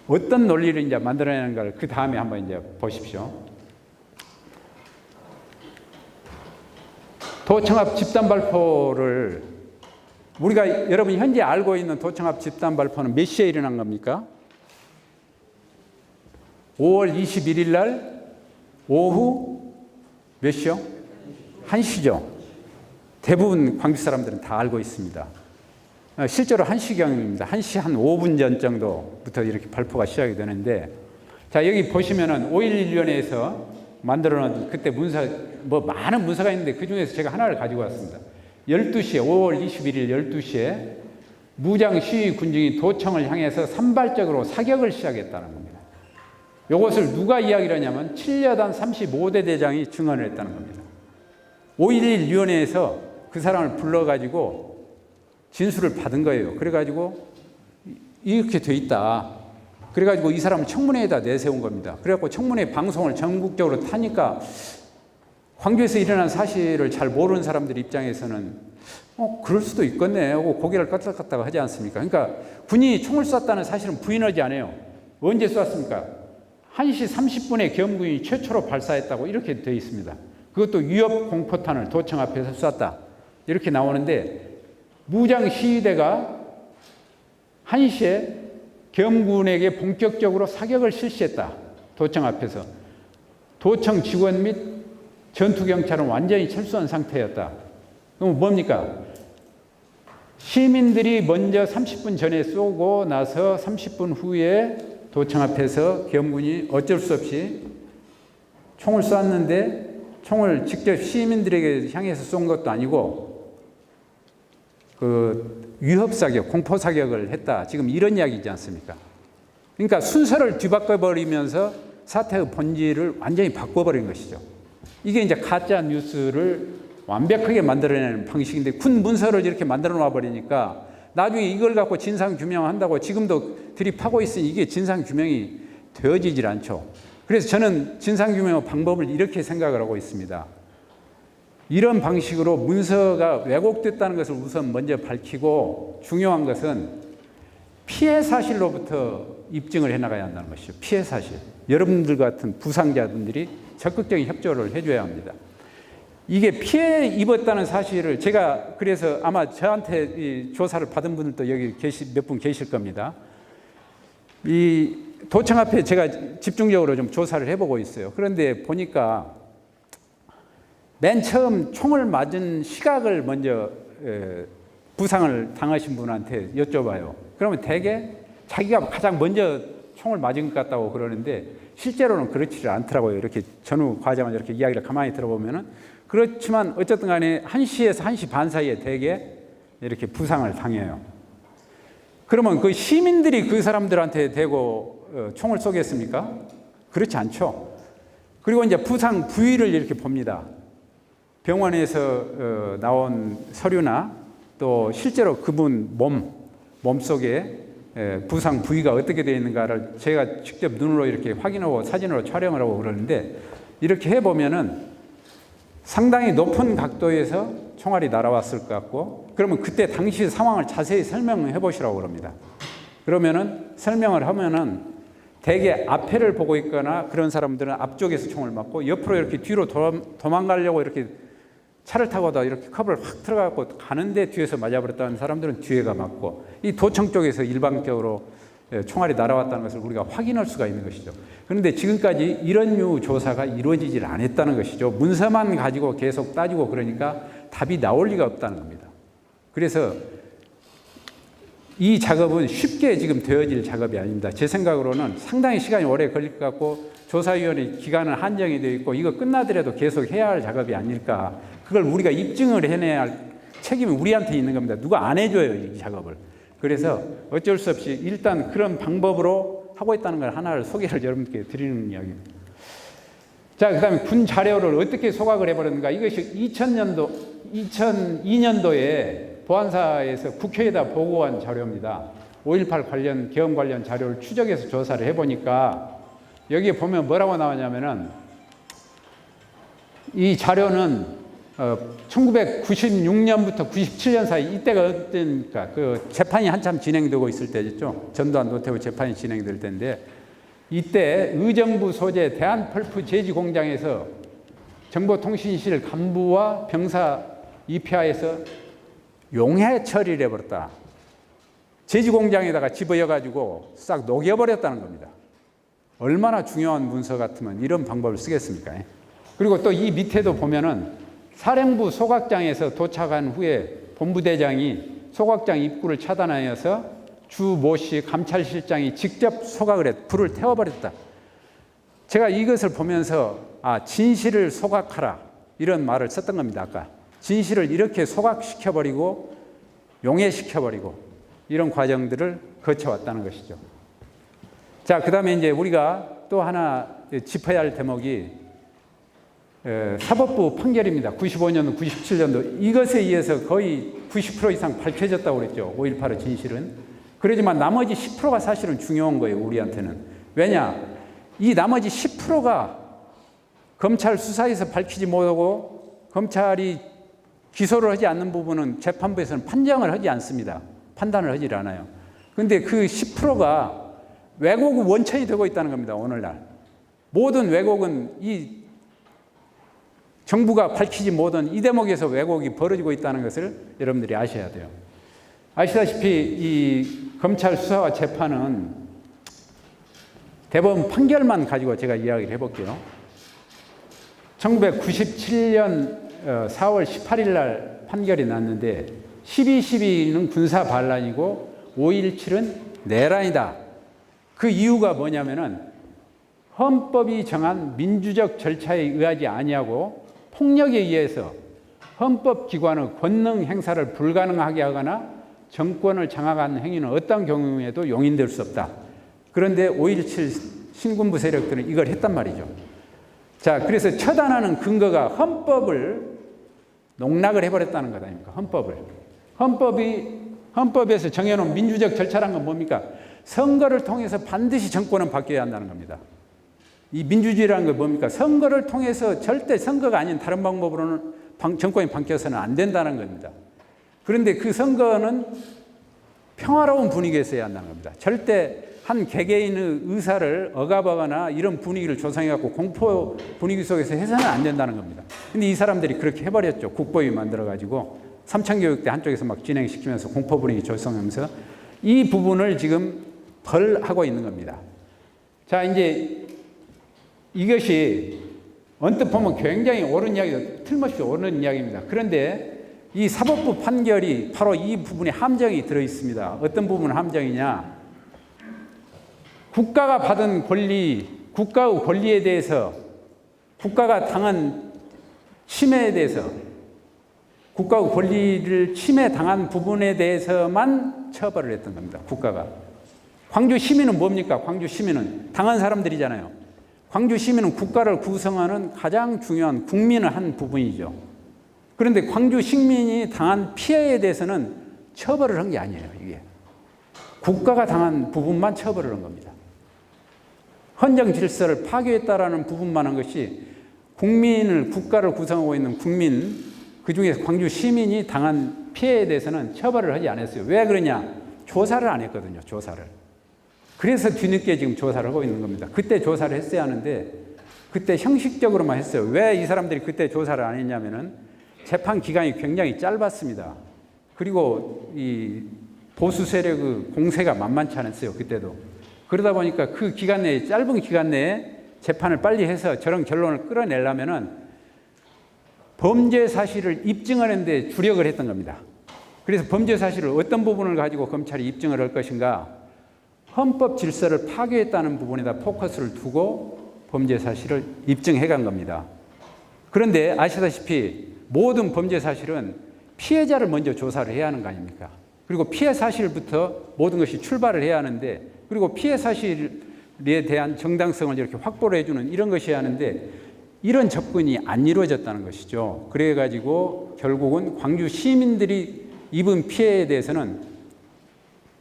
어떤 논리를 이제 만들어내는가를 그 다음에 한번 이제 보십시오. 도청합 집단 발표를 우리가 여러분 현재 알고 있는 도청합 집단 발표는 몇 시에 일어난 겁니까? 5월 21일 날 오후 몇 시요? 1시죠. 대부분 광주 사람들은 다 알고 있습니다. 실제로 1시경입니다. 1시 한 5분 전 정도부터 이렇게 발표가 시작이 되는데 자 여기 보시면은 5.11 위원회에서 만들어놓은 그때 문서 많은 문서가 있는데 그 중에서 제가 하나를 가지고 왔습니다. 12시에 5월 21일 12시에 무장 시위 군중이 도청을 향해서 산발적으로 사격을 시작했다는 겁니다. 이것을 누가 이야기를 하냐면 7여단 35대 대장이 증언을 했다는 겁니다. 5.11 위원회에서 그 사람을 불러가지고 진술을 받은 거예요. 그래가지고 이렇게 돼 있다. 그래가지고 이 사람을 청문회에다 내세운 겁니다. 그래갖고 청문회 방송을 전국적으로 타니까 광주에서 일어난 사실을 잘 모르는 사람들 입장에서는 그럴 수도 있겠네 하고 고개를 까딱까딱 하지 않습니까? 그러니까 군이 총을 쐈다는 사실은 부인하지 않아요. 언제 쐈습니까? 1시 30분에 계엄군이 최초로 발사했다고 이렇게 되어 있습니다. 그것도 위협 공포탄을 도청 앞에서 쐈다. 이렇게 나오는데 무장 시위대가 1시에 계엄군에게 본격적으로 사격을 실시했다. 도청 앞에서. 도청 직원 및 전투경찰은 완전히 철수한 상태였다. 그럼 뭡니까? 시민들이 먼저 30분 전에 쏘고 나서 30분 후에 도청 앞에서 계엄군이 어쩔 수 없이 총을 쐈는데 총을 직접 시민들에게 향해서 쏜 것도 아니고 그 위협사격, 공포사격을 했다. 지금 이런 이야기지 않습니까? 그러니까 순서를 뒤바꿔버리면서 사태의 본질을 완전히 바꿔버린 것이죠. 이게 이제 가짜 뉴스를 완벽하게 만들어내는 방식인데 군 문서를 이렇게 만들어 놔버리니까 나중에 이걸 갖고 진상규명한다고 지금도 들이파고 있으니 이게 진상규명이 되어지질 않죠. 그래서 저는 진상규명 방법을 이렇게 생각을 하고 있습니다. 이런 방식으로 문서가 왜곡됐다는 것을 우선 먼저 밝히고 중요한 것은 피해 사실로부터 입증을 해나가야 한다는 것이죠. 피해 사실. 여러분들 같은 부상자분들이 적극적인 협조를 해줘야 합니다. 이게 피해 입었다는 사실을 제가 그래서 아마 저한테 이 조사를 받은 분들도 여기 몇 분 계실 겁니다. 이 도청 앞에 제가 집중적으로 좀 조사를 해보고 있어요. 그런데 보니까 맨 처음 총을 맞은 시각을 먼저 부상을 당하신 분한테 여쭤봐요. 그러면 대개 자기가 가장 먼저 총을 맞은 것 같다고 그러는데 실제로는 그렇지 않더라고요. 이렇게 전후 과정을 이렇게 이야기를 가만히 들어보면은 그렇지만 어쨌든 간에 1시에서 1시 반 사이에 대개 이렇게 부상을 당해요. 그러면 그 시민들이 그 사람들한테 대고 총을 쏘겠습니까? 그렇지 않죠. 그리고 이제 부상 부위를 이렇게 봅니다. 병원에서 나온 서류나 또 실제로 그분 몸속에 부상 부위가 어떻게 되어 있는가를 제가 직접 눈으로 이렇게 확인하고 사진으로 촬영을 하고 그러는데 이렇게 해보면은 상당히 높은 각도에서 총알이 날아왔을 것 같고 그러면 그때 당시 상황을 자세히 설명해 보시라고 그럽니다. 그러면은 설명을 하면은 대개 앞에를 보고 있거나 그런 사람들은 앞쪽에서 총을 맞고 옆으로 이렇게 뒤로 도망가려고 이렇게 차를 타고도 이렇게 컵을 확 들어가고 가는데 뒤에서 맞아버렸다는 사람들은 뒤에가 맞고 이 도청 쪽에서 일방적으로 총알이 날아왔다는 것을 우리가 확인할 수가 있는 것이죠. 그런데 지금까지 이런 류 조사가 이루어지질 않았다는 것이죠. 문서만 가지고 계속 따지고 그러니까 답이 나올 리가 없다는 겁니다. 그래서 이 작업은 쉽게 지금 되어질 작업이 아닙니다. 제 생각으로는 상당히 시간이 오래 걸릴 것 같고 조사위원회 기간은 한정이 되어 있고 이거 끝나더라도 계속 해야 할 작업이 아닐까. 그걸 우리가 입증을 해내야 할 책임이 우리한테 있는 겁니다. 누가 안 해줘요, 이 작업을. 그래서 어쩔 수 없이 일단 그런 방법으로 하고 있다는 걸 하나를 소개를 여러분께 드리는 이야기입니다. 자, 그 다음에 군 자료를 어떻게 소각을 해버렸는가. 이것이 2002년도에 보안사에서 국회에다 보고한 자료입니다. 5.18 관련, 계엄 관련 자료를 추적해서 조사를 해보니까 여기에 보면 뭐라고 나오냐면은 이 자료는 1996년부터 97년 사이 이때가 어땠습니까? 그 재판이 한참 진행되고 있을 때죠. 전두환 노태우 재판이 진행될 때인데 이때 의정부 소재 대한펄프 제지공장에서 정보통신실 간부와 병사 입회하에서 용해 처리를 해버렸다. 제지공장에다가 집어여가지고 싹 녹여버렸다는 겁니다. 얼마나 중요한 문서 같으면 이런 방법을 쓰겠습니까? 그리고 또 이 밑에도 보면은 사령부 소각장에서 도착한 후에 본부대장이 소각장 입구를 차단하여서 주 모씨 감찰실장이 직접 소각을 해 불을 태워버렸다. 제가 이것을 보면서 진실을 소각하라 이런 말을 썼던 겁니다. 아까 진실을 이렇게 소각시켜버리고 용해시켜버리고 이런 과정들을 거쳐왔다는 것이죠. 자, 그 다음에 이제 우리가 또 하나 짚어야 할 대목이 사법부 판결입니다. 95년도, 97년도 이것에 의해서 거의 90% 이상 밝혀졌다고 그랬죠. 5.18의 진실은. 그러지만 나머지 10%가 사실은 중요한 거예요. 우리한테는. 왜냐? 이 나머지 10%가 검찰 수사에서 밝히지 못하고 검찰이 기소를 하지 않는 부분은 재판부에서는 판정을 하지 않습니다. 판단을 하지 않아요. 그런데 그 10%가 왜곡의 원천이 되고 있다는 겁니다. 오늘날. 모든 왜곡은 이 정부가 밝히지 못한 이 대목에서 왜곡이 벌어지고 있다는 것을 여러분들이 아셔야 돼요. 아시다시피 이 검찰 수사와 재판은 대법원 판결만 가지고 제가 이야기를 해볼게요. 1997년 4월 18일 날 판결이 났는데 12.12는 군사 반란이고 5.17은 내란이다. 그 이유가 뭐냐면은 헌법이 정한 민주적 절차에 의하지 아니하고 폭력에 의해서 헌법기관의 권능 행사를 불가능하게 하거나 정권을 장악하는 행위는 어떤 경우에도 용인될 수 없다. 그런데 5.17 신군부 세력들은 이걸 했단 말이죠. 자, 그래서 처단하는 근거가 헌법을 농락을 해버렸다는 것 아닙니까? 헌법에서 정해놓은 민주적 절차란 건 뭡니까? 선거를 통해서 반드시 정권은 바뀌어야 한다는 겁니다. 이 민주주의라는 건 뭡니까? 선거를 통해서 절대 선거가 아닌 다른 방법으로는 정권이 바뀌어서는 안 된다는 겁니다. 그런데 그 선거는 평화로운 분위기에서 해야 한다는 겁니다. 절대 한 개개인의 의사를 억압하거나 이런 분위기를 조성해갖고 공포 분위기 속에서 해서는 안 된다는 겁니다. 근데 이 사람들이 그렇게 해버렸죠. 국법이 만들어가지고 삼천교육대 한쪽에서 막 진행시키면서 공포 분위기 조성하면서 이 부분을 지금 벌하고 있는 겁니다. 자, 이제 이것이 언뜻 보면 굉장히 옳은 이야기죠. 틀림없이 옳은 이야기입니다. 그런데 이 사법부 판결이 바로 이 부분에 함정이 들어있습니다. 어떤 부분 함정이냐? 국가가 받은 권리, 국가의 권리에 대해서, 국가가 당한 침해에 대해서, 국가의 권리를 침해당한 부분에 대해서만 처벌을 했던 겁니다. 국가가. 광주 시민은 뭡니까? 광주 시민은 당한 사람들이잖아요. 광주 시민은 국가를 구성하는 가장 중요한 국민의 한 부분이죠. 그런데 광주 시민이 당한 피해에 대해서는 처벌을 한 게 아니에요. 이게 국가가 당한 부분만 처벌을 한 겁니다. 헌정 질서를 파괴했다라는 부분만 한 것이 국민을, 국가를 구성하고 있는 국민, 그중에 광주 시민이 당한 피해에 대해서는 처벌을 하지 않았어요. 왜 그러냐? 조사를 안 했거든요. 조사를. 그래서 뒤늦게 지금 조사를 하고 있는 겁니다. 그때 조사를 했어야 하는데 그때 형식적으로만 했어요. 왜 이 사람들이 그때 조사를 안 했냐면은 재판 기간이 굉장히 짧았습니다. 그리고 이 보수 세력의 공세가 만만치 않았어요. 그때도. 그러다 보니까 그 기간 내에, 짧은 기간 내에 재판을 빨리 해서 저런 결론을 끌어내려면은 범죄 사실을 입증하는 데 주력을 했던 겁니다. 그래서 범죄 사실을 어떤 부분을 가지고 검찰이 입증을 할 것인가? 헌법 질서를 파괴했다는 부분에다 포커스를 두고 범죄 사실을 입증해 간 겁니다. 그런데 아시다시피 모든 범죄 사실은 피해자를 먼저 조사를 해야 하는 거 아닙니까? 그리고 피해 사실부터 모든 것이 출발을 해야 하는데, 그리고 피해 사실에 대한 정당성을 이렇게 확보를 해주는 이런 것이 해야 하는데, 이런 접근이 안 이루어졌다는 것이죠. 그래가지고 결국은 광주 시민들이 입은 피해에 대해서는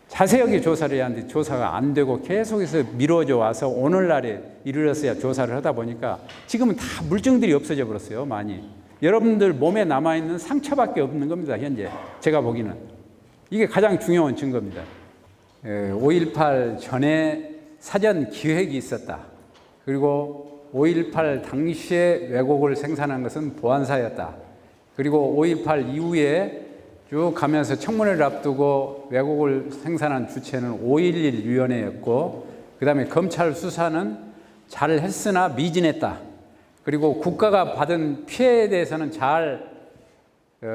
자세하게 조사를 해야 하는데 조사가 안 되고 계속해서 미뤄져 와서 오늘날에 이르렀어야 조사를 하다 보니까 지금은 다 물증들이 없어져 버렸어요. 많이. 여러분들 몸에 남아있는 상처밖에 없는 겁니다. 현재 제가 보기는. 이게 가장 중요한 증거입니다. 5.18 전에 사전 기획이 있었다. 그리고 5.18 당시에 왜곡을 생산한 것은 보안사였다. 그리고 5.18 이후에 쭉 가면서 청문회를 앞두고 왜곡을 생산한 주체는 5.11 위원회였고, 그 다음에 검찰 수사는 잘 했으나 미진했다. 그리고 국가가 받은 피해에 대해서는 잘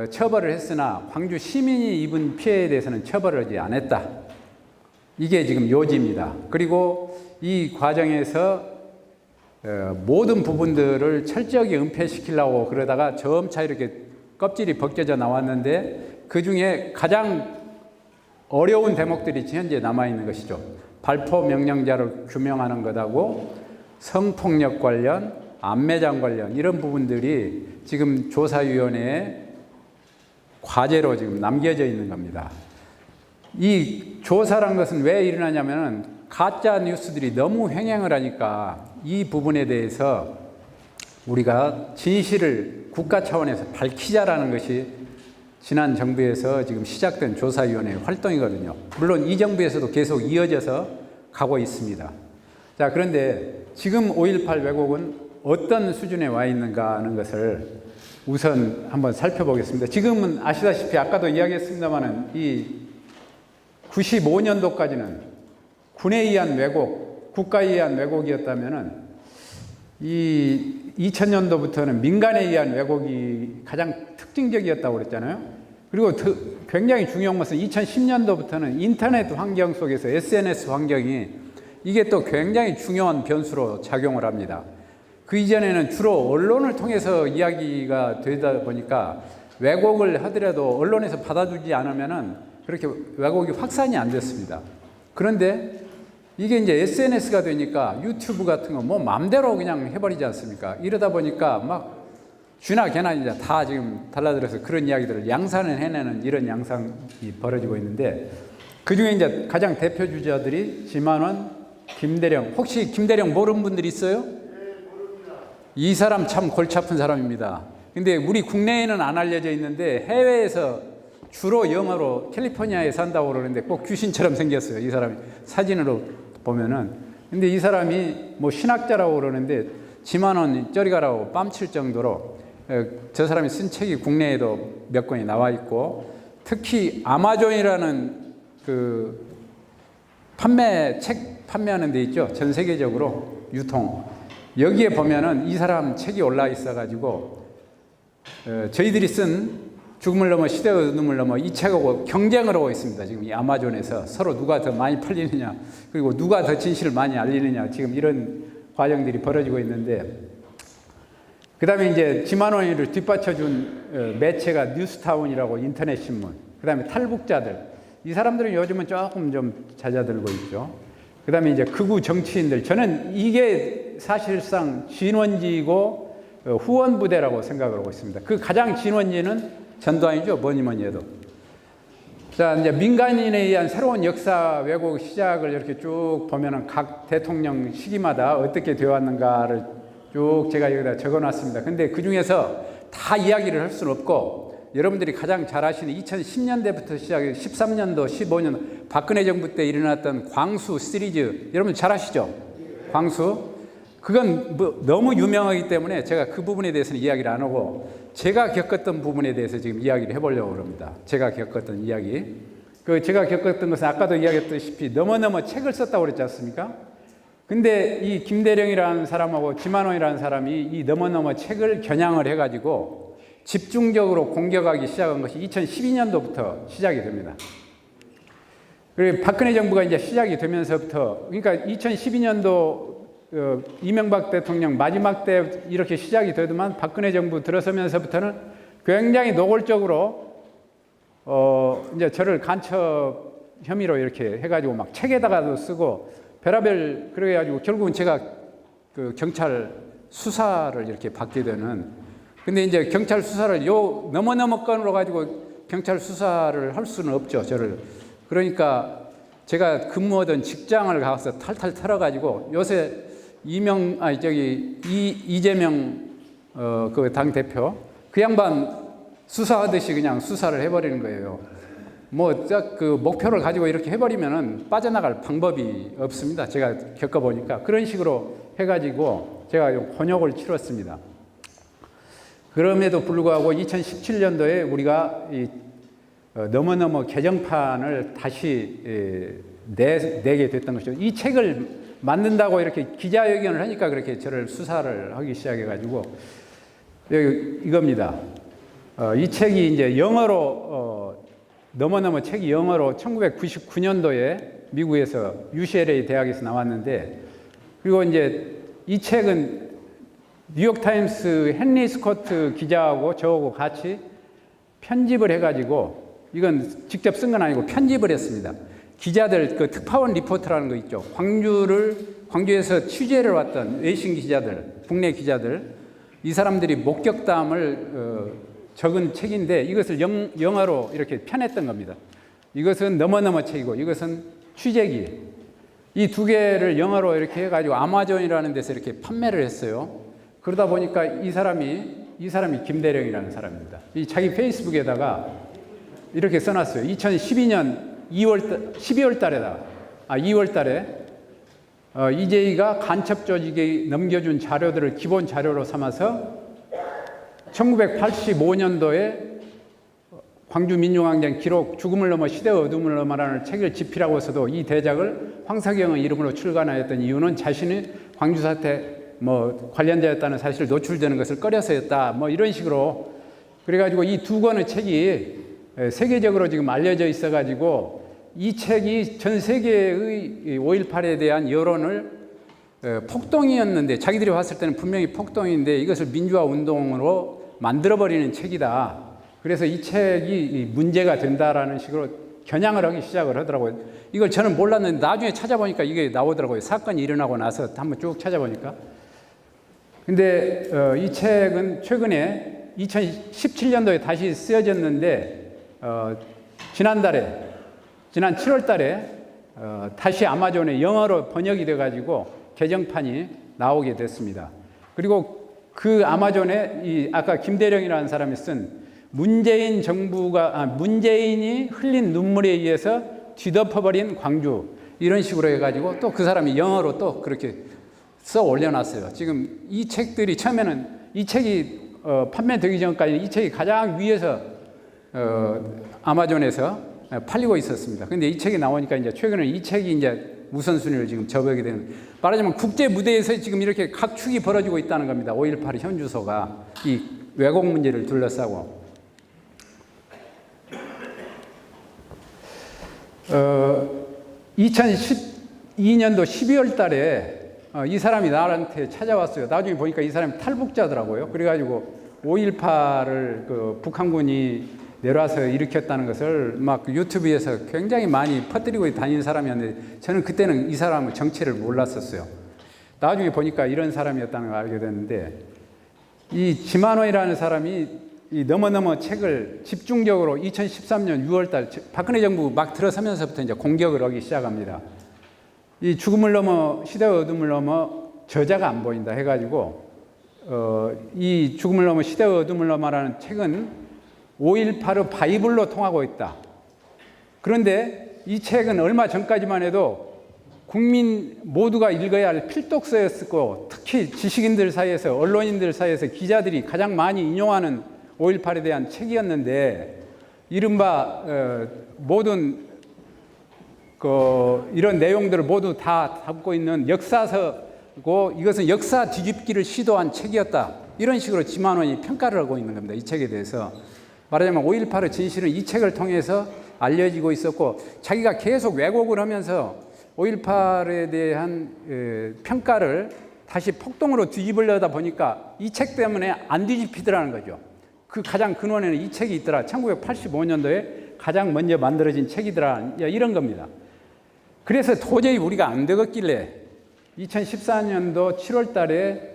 처벌을 했으나 광주 시민이 입은 피해에 대해서는 처벌을 하지 않았다. 이게 지금 요지입니다. 그리고 이 과정에서 모든 부분들을 철저하게 은폐시키려고 그러다가 점차 이렇게 껍질이 벗겨져 나왔는데 그 중에 가장 어려운 대목들이 현재 남아있는 것이죠. 발포 명령자를 규명하는 것하고 성폭력 관련, 암매장 관련 이런 부분들이 지금 조사위원회에 과제로 지금 남겨져 있는 겁니다. 이 조사란 것은 왜 일어나냐면은 가짜 뉴스들이 너무 횡행을 하니까 이 부분에 대해서 우리가 진실을 국가 차원에서 밝히자라는 것이 지난 정부에서 지금 시작된 조사위원회 활동이거든요. 물론 이 정부에서도 계속 이어져서 가고 있습니다. 자, 그런데 지금 5.18 왜곡은 어떤 수준에 와 있는가 하는 것을 우선 한번 살펴보겠습니다. 지금은 아시다시피 아까도 이야기했습니다마는 이 95년도까지는 군에 의한 왜곡, 국가에 의한 왜곡이었다면은 이 2000년도부터는 민간에 의한 왜곡이 가장 특징적이었다고 그랬잖아요. 그리고 굉장히 중요한 것은 2010년도부터는 인터넷 환경 속에서 SNS 환경이 이게 또 굉장히 중요한 변수로 작용을 합니다. 그 이전에는 주로 언론을 통해서 이야기가 되다 보니까 왜곡을 하더라도 언론에서 받아주지 않으면은 그렇게 왜곡이 확산이 안 됐습니다. 그런데 이게 이제 SNS가 되니까 유튜브 같은 거 뭐 마음대로 그냥 해버리지 않습니까? 이러다 보니까 막 쥐나 개나 이제 다 지금 달라들어서 그런 이야기들을 양산을 해내는 이런 양상이 벌어지고 있는데 그 중에 이제 가장 대표 주자들이 지만원, 김대령. 혹시 김대령 모르는 분들 있어요? 이 사람 참 골치 아픈 사람입니다. 근데 우리 국내에는 안 알려져 있는데 해외에서 주로 영어로 캘리포니아에 산다고 그러는데 꼭 귀신처럼 생겼어요. 이 사람이 사진으로 보면은. 근데 이 사람이 뭐 신학자라고 그러는데 지만원 저리 가라고 뺨칠 정도로 저 사람이 쓴 책이 국내에도 몇 권이 나와 있고 특히 아마존이라는 그 책 판매하는 데 있죠. 전 세계적으로 유통. 여기에 보면은 이 사람 책이 올라 있어 가지고 저희들이 쓴 죽음을 넘어 시대의 어둠을 넘어 이 책하고 경쟁을 하고 있습니다. 지금 이 아마존에서 서로 누가 더 많이 팔리느냐 그리고 누가 더 진실을 많이 알리느냐 지금 이런 과정들이 벌어지고 있는데 그 다음에 이제 지만원이를 뒷받쳐준 매체가 뉴스타운이라고 인터넷 신문 그 다음에 탈북자들 이 사람들은 요즘은 조금 좀 잦아들고 있죠. 그 다음에 이제 극우 정치인들 저는 이게 사실상 진원지이고 후원부대라고 생각을 하고 있습니다. 그 가장 진원지는 전두환이죠. 뭐니 해도. 자, 이제 민간인에 의한 새로운 역사 왜곡 시작을 이렇게 쭉 보면은 각 대통령 시기마다 어떻게 되어 왔는가를 쭉 제가 여기다 적어 놨습니다. 근데 그 중에서 다 이야기를 할 수는 없고 여러분들이 가장 잘 아시는 2010년대부터 시작해 13년도, 15년 박근혜 정부 때 일어났던 광수 시리즈 여러분 잘 아시죠? 광수. 그건 뭐 너무 유명하기 때문에 제가 그 부분에 대해서는 이야기를 안 하고 제가 겪었던 부분에 대해서 지금 이야기를 해보려고 합니다. 제가 겪었던 이야기. 제가 겪었던 것은 아까도 이야기했다시피 너무너무 책을 썼다고 그랬지 않습니까? 근데 이 김대령이라는 사람하고 지만원이라는 사람이 이 너무너무 책을 겨냥을 해가지고 집중적으로 공격하기 시작한 것이 2012년도부터 시작이 됩니다. 그리고 박근혜 정부가 이제 시작이 되면서부터 그러니까 2012년도 이명박 대통령 마지막 때 이렇게 시작이 되더만 박근혜 정부 들어서면서부터는 굉장히 노골적으로 이제 저를 간첩 혐의로 이렇게 해가지고 막 책에다가도 쓰고 별의별 그래가지고 결국은 제가 그 경찰 수사를 이렇게 받게 되는 근데 이제 경찰 수사를 너무너무 건으로 가지고 경찰 수사를 할 수는 없죠 저를 그러니까 제가 근무하던 직장을 가서 탈탈 털어가지고 요새 이재명 그 당 대표 그 양반 수사하듯이 그냥 수사를 해버리는 거예요. 뭐 그 목표를 가지고 이렇게 해버리면은 빠져나갈 방법이 없습니다. 제가 겪어보니까 그런 식으로 해가지고 제가 곤욕을 치렀습니다. 그럼에도 불구하고 2017년도에 우리가 이 너무너무 개정판을 다시 내게 됐던 것이죠. 이 책을 만든다고 이렇게 기자회견을 하니까 그렇게 저를 수사를 하기 시작해가지고 이겁니다. 이 책이 이제 영어로 너무너무 책이 영어로 1999년도에 미국에서 UCLA 대학에서 나왔는데 그리고 이제 이 책은 뉴욕타임스 헨리 스코트 기자하고 저하고 같이 편집을 해가지고, 이건 직접 쓴 건 아니고 편집을 했습니다. 기자들, 그 특파원 리포터라는 거 있죠. 광주에서 취재를 왔던 외신 기자들, 국내 기자들, 이 사람들이 목격담을 적은 책인데 이것을 영어로 이렇게 편했던 겁니다. 이것은 너머너머 책이고 이것은 취재기. 이 두 개를 영어로 이렇게 해가지고 아마존이라는 데서 이렇게 판매를 했어요. 그러다 보니까 이 사람이 김대령이라는 사람입니다. 이 자기 페이스북에다가 이렇게 써놨어요. 2012년 12월 달에 이재희가 간첩 조직에 넘겨준 자료들을 기본 자료로 삼아서 1985년도에 광주민중항쟁 기록 죽음을 넘어 시대의 어둠을 넘어라는 책을 집필하고서도 이 대작을 황석영의 이름으로 출간하였던 이유는 자신이 광주 사태 관련자였다는 사실을 노출되는 것을 꺼려서였다. 이런 식으로 그래가지고 이 두 권의 책이 세계적으로 지금 알려져 있어가지고 이 책이 전 세계의 5.18에 대한 여론을 폭동이었는데 자기들이 봤을 때는 분명히 폭동인데 이것을 민주화 운동으로 만들어버리는 책이다. 그래서 이 책이 문제가 된다라는 식으로 겨냥을 하기 시작을 하더라고요. 이걸 저는 몰랐는데 나중에 찾아보니까 이게 나오더라고요. 사건이 일어나고 나서 한번 쭉 찾아보니까. 근데 이 책은 최근에 2017년도에 다시 쓰여졌는데 지난 7월 달에 다시 아마존에 영어로 번역이 돼가지고 개정판이 나오게 됐습니다. 그리고 그 아마존에 이 아까 김대령이라는 사람이 쓴 문재인이 흘린 눈물에 의해서 뒤덮어버린 광주 이런 식으로 해가지고 또 그 사람이 영어로 또 그렇게 써 올려놨어요. 지금 이 책들이 처음에는 이 책이 판매되기 전까지 이 책이 가장 위에서 아마존에서 팔리고 있었습니다. 근데 이 책이 나오니까 이제 최근에 이 책이 이제 우선순위를 지금 접하게 되는, 말하자면 국제 무대에서 지금 이렇게 각축이 벌어지고 있다는 겁니다. 5.18 현주소가 이 왜곡 문제를 둘러싸고. 2012년도 12월 달에 이 사람이 나한테 찾아왔어요. 나중에 보니까 이 사람이 탈북자더라고요. 그래가지고 5.18을 그 북한군이 내려와서 일으켰다는 것을 막 유튜브에서 굉장히 많이 퍼뜨리고 다니는 사람이었는데 저는 그때는 이 사람의 정체를 몰랐었어요. 나중에 보니까 이런 사람이었다는 걸 알게 됐는데 이 지만호이라는 사람이 이 너머너머 책을 집중적으로 2013년 6월달 박근혜 정부 막 들어서면서부터 이제 공격을 하기 시작합니다. 이 죽음을 넘어 시대의 어둠을 넘어 저자가 안 보인다 해가지고 이 죽음을 넘어 시대의 어둠을 넘어라는 책은 5.18의 바이블로 통하고 있다. 그런데 이 책은 얼마 전까지만 해도 국민 모두가 읽어야 할 필독서였고 특히 지식인들 사이에서 언론인들 사이에서 기자들이 가장 많이 인용하는 5.18에 대한 책이었는데 이른바 모든 이런 내용들을 모두 다 담고 있는 역사서고 이것은 역사 뒤집기를 시도한 책이었다. 이런 식으로 지만원이 평가를 하고 있는 겁니다. 이 책에 대해서. 말하자면 5.18의 진실은 이 책을 통해서 알려지고 있었고 자기가 계속 왜곡을 하면서 5.18에 대한 평가를 다시 폭동으로 뒤집으려다 보니까 이 책 때문에 안 뒤집히더라는 거죠. 그 가장 근원에는 이 책이 있더라. 1985년도에 가장 먼저 만들어진 책이더라. 이런 겁니다. 그래서 도저히 우리가 안 되겠길래 2014년도 7월 달에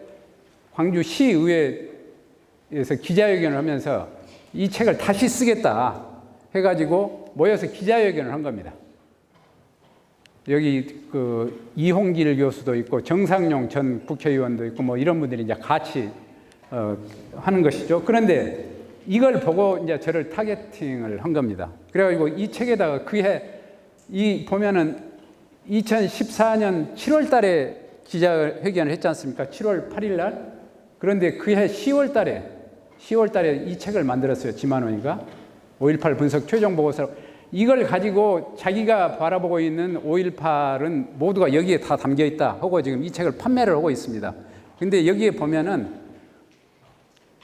광주시의회에서 기자회견을 하면서 이 책을 다시 쓰겠다 해가지고 모여서 기자회견을 한 겁니다. 여기 이홍길 교수도 있고 정상용 전 국회의원도 있고 이런 분들이 이제 같이 하는 것이죠. 그런데 이걸 보고 이제 저를 타겟팅을 한 겁니다. 그래가지고 이 책에다가 보면은 2014년 7월 달에 기자회견을 했지 않습니까? 7월 8일 날. 그런데 그해 10월 달에 이 책을 만들었어요. 지만원이가 5.18 분석 최종 보고서. 이걸 가지고 자기가 바라보고 있는 5.18은 모두가 여기에 다 담겨 있다 하고 지금 이 책을 판매를 하고 있습니다. 근데 여기에 보면은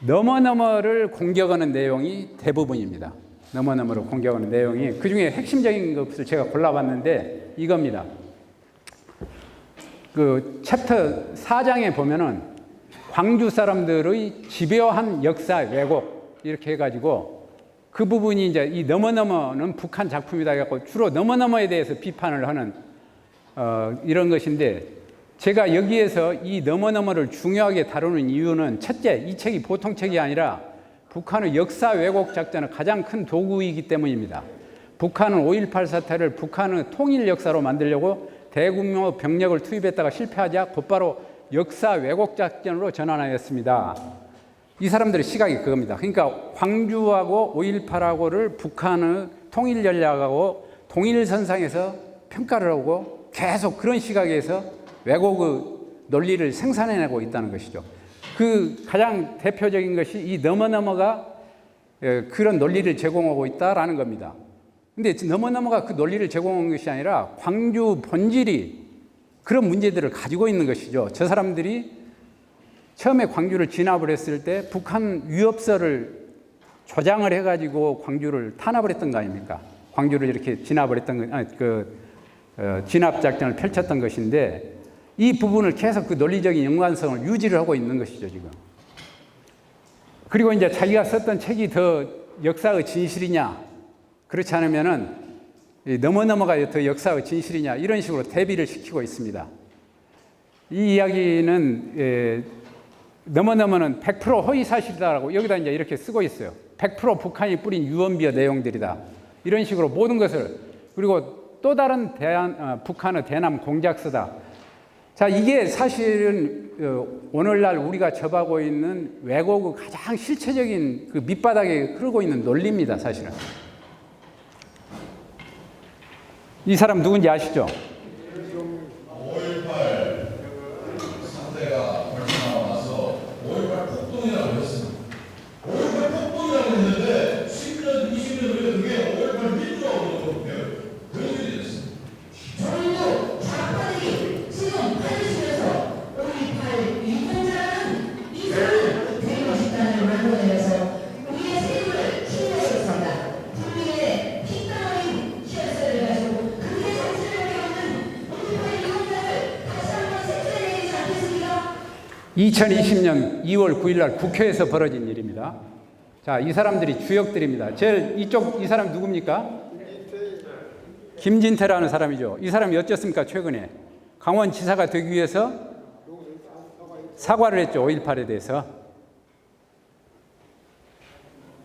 너머너머를 공격하는 내용이 대부분입니다. 너머너머를 공격하는 내용이 그중에 핵심적인 것을 제가 골라봤는데 이겁니다. 그 챕터 4장에 보면은 광주 사람들의 집요한 역사 왜곡 이렇게 해가지고 그 부분이 이제 이 너머너머는 북한 작품이다 해갖고 주로 너머너머에 대해서 비판을 하는 이런 것인데, 제가 여기에서 이 너머너머를 중요하게 다루는 이유는 첫째, 이 책이 보통 책이 아니라 북한의 역사 왜곡 작전의 가장 큰 도구이기 때문입니다. 북한은 5.18 사태를 북한의 통일 역사로 만들려고 대규모 병력을 투입했다가 실패하자 곧바로 역사 왜곡 작전으로 전환하였습니다. 이 사람들의 시각이 그겁니다. 그러니까 광주하고 5.18하고를 북한의 통일 전략하고 동일선상에서 평가를 하고 계속 그런 시각에서 왜곡의 논리를 생산해내고 있다는 것이죠. 그 가장 대표적인 것이 이 너머너머가 그런 논리를 제공하고 있다라는 겁니다. 근데 너머너머가 그 논리를 제공한 것이 아니라 광주 본질이 그런 문제들을 가지고 있는 것이죠. 저 사람들이 처음에 광주를 진압을 했을 때 북한 위협서를 조장을 해가지고 광주를 탄압을 했던 거 아닙니까? 광주를 이렇게 진압을 했던 진압 작전을 펼쳤던 것인데, 이 부분을 계속 그 논리적인 연관성을 유지를 하고 있는 것이죠, 지금. 그리고 이제 자기가 썼던 책이 더 역사의 진실이냐, 그렇지 않으면은 너머너머가 더 역사의 진실이냐, 이런 식으로 대비를 시키고 있습니다. 이 이야기는 너머너머는 100% 허위 사실이다라고 여기다 이제 이렇게 쓰고 있어요. 100% 북한이 뿌린 유언비어 내용들이다. 이런 식으로 모든 것을, 그리고 또 다른 북한의 대남 공작서다. 자, 이게 사실은 오늘날 우리가 접하고 있는 왜곡의 가장 실체적인 그 밑바닥에 흐르고 있는 논리입니다, 사실은. 이 사람 누군지 아시죠? 5.18 사태가 벌써 나와서 5.18 폭동이라고 했습니다. 5.18 폭동이라고 했는데 10년, 20년 후에 그게 5.18 민주화로 변질이 됐습니다. 저희도 좌파들이 지금 받으시면서 5.18 유권자라는 이 사람을 데리고 싶다는 만들어내면서 우리의 세금을 침해했습니다. 국민의 핏덩어리 시설을 가지고 그게 정신을 배우는 5.18 유권자를 다시 한번 색출해야 되지 않겠습니까? 2020년 2월 9일 날 국회에서 벌어진 일입니다. 자, 이 사람들이 주역들입니다. 제일 이쪽 이 사람 누굽니까? 김진태라는 사람이죠. 이 사람이 어쩌습니까? 최근에 강원지사가 되기 위해서 사과를 했죠. 5.18에 대해서.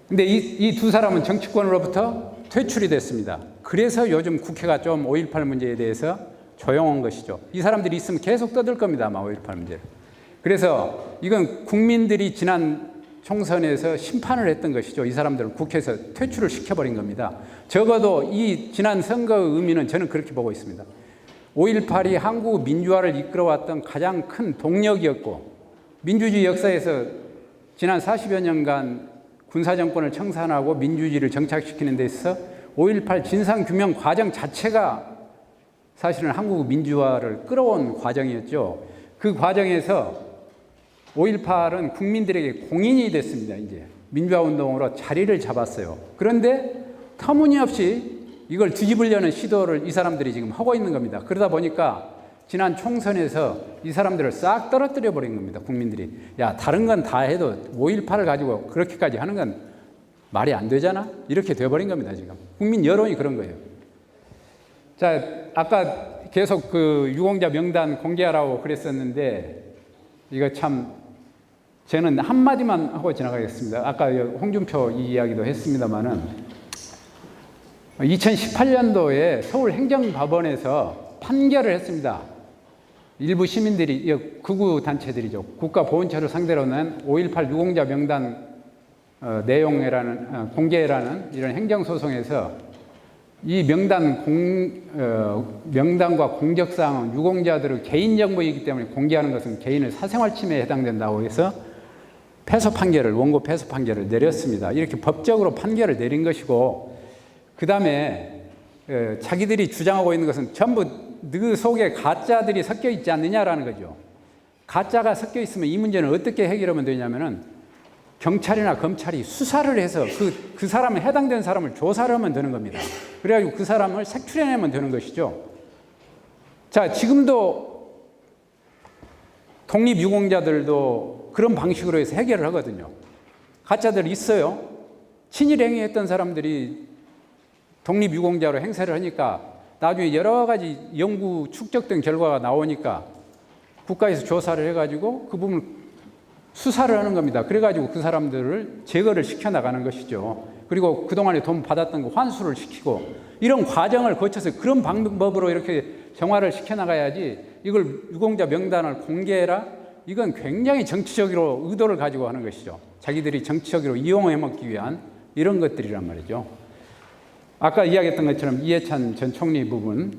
근데 이 두 사람은 정치권으로부터 퇴출이 됐습니다. 그래서 요즘 국회가 좀 5.18 문제에 대해서 조용한 것이죠. 이 사람들이 있으면 계속 떠들 겁니다, 아마 5.18 문제를. 그래서 이건 국민들이 지난 총선에서 심판을 했던 것이죠. 이 사람들을 국회에서 퇴출을 시켜버린 겁니다. 적어도 이 지난 선거의 의미는 저는 그렇게 보고 있습니다. 5.18이 한국 민주화를 이끌어왔던 가장 큰 동력이었고, 민주주의 역사에서 지난 40여 년간 군사정권을 청산하고 민주주의를 정착시키는 데 있어서 5.18 진상규명 과정 자체가 사실은 한국 민주화를 끌어온 과정이었죠. 그 과정에서 5.18은 국민들에게 공인이 됐습니다. 이제 민주화운동으로 자리를 잡았어요. 그런데 터무니없이 이걸 뒤집으려는 시도를 이 사람들이 지금 하고 있는 겁니다. 그러다 보니까 지난 총선에서 이 사람들을 싹 떨어뜨려 버린 겁니다. 국민들이. 야, 다른 건 다 해도 5.18을 가지고 그렇게까지 하는 건 말이 안 되잖아? 이렇게 돼버린 겁니다, 지금. 국민 여론이 그런 거예요. 자, 아까 계속 그 유공자 명단 공개하라고 그랬었는데, 이거 참, 저는 한마디만 하고 지나가겠습니다. 아까 홍준표 이 이야기도 했습니다만은, 2018년도에 서울행정법원에서 판결을 했습니다. 일부 시민들이, 극우 단체들이죠. 국가보훈처를 상대로 낸 5.18 유공자 명단 내용이라는, 공개라는 이런 행정소송에서 이 명단과 공적사항은 유공자들의 개인정보이기 때문에 공개하는 것은 개인의 사생활 침해에 해당된다고 해서 원고 패소 판결을 내렸습니다. 이렇게 법적으로 판결을 내린 것이고, 그 다음에 자기들이 주장하고 있는 것은 전부 그 속에 가짜들이 섞여 있지 않느냐라는 거죠. 가짜가 섞여 있으면 이 문제는 어떻게 해결하면 되냐면은 경찰이나 검찰이 수사를 해서 그 사람에 해당된 사람을 조사를 하면 되는 겁니다. 그래가지고 그 사람을 색출해내면 되는 것이죠. 자, 지금도 독립유공자들도 그런 방식으로 해서 해결을 하거든요. 가짜들이 있어요. 친일행위했던 사람들이 독립유공자로 행세를 하니까 나중에 여러 가지 연구 축적된 결과가 나오니까 국가에서 조사를 해가지고 그 부분을 수사를 하는 겁니다. 그래가지고 그 사람들을 제거를 시켜나가는 것이죠. 그리고 그동안에 돈 받았던 거 환수를 시키고 이런 과정을 거쳐서 그런 방법으로 이렇게 정화를 시켜나가야지 이걸 유공자 명단을 공개해라? 이건 굉장히 정치적으로 의도를 가지고 하는 것이죠. 자기들이 정치적으로 이용해 먹기 위한 이런 것들이란 말이죠. 아까 이야기했던 것처럼 이해찬 전 총리 부분,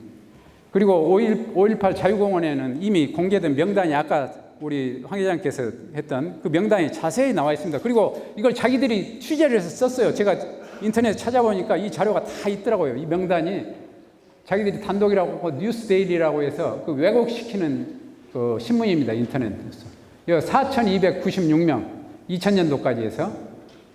그리고 5.18 자유공원에는 이미 공개된 명단이 아까 우리 황 회장께서 했던 그 명단이 자세히 나와 있습니다. 그리고 이걸 자기들이 취재를 해서 썼어요. 제가 인터넷에 찾아보니까 이 자료가 다 있더라고요. 이 명단이 자기들이 단독이라고 하고 뉴스데일리라고 해서 그 왜곡시키는 그 신문입니다. 인터넷에서. 4,296명 2000년도까지 해서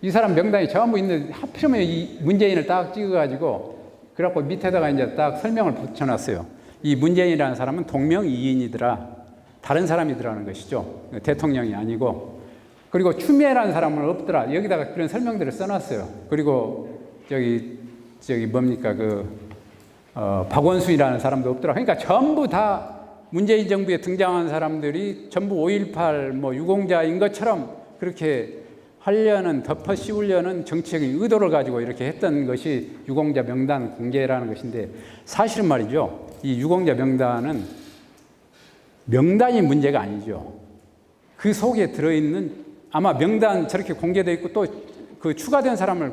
이 사람 명단이 전부 있는데 하필이면 이 문재인을 딱 찍어가지고 그래갖고 밑에다가 이제 딱 설명을 붙여놨어요. 이 문재인이라는 사람은 동명이인이더라. 다른 사람이더라는 것이죠. 대통령이 아니고. 그리고 추미애라는 사람은 없더라. 여기다가 그런 설명들을 써놨어요. 그리고 저기 뭡니까 박원순이라는 사람도 없더라. 그러니까 전부 다 문재인 정부에 등장한 사람들이 전부 5.18 유공자인 것처럼 그렇게 하려는 덮어 씌우려는 정치적인 의도를 가지고 이렇게 했던 것이 유공자 명단 공개라는 것인데 사실은 말이죠. 이 유공자 명단은 명단이 문제가 아니죠. 그 속에 들어있는 아마 명단 저렇게 공개되어 있고 또 그 추가된 사람을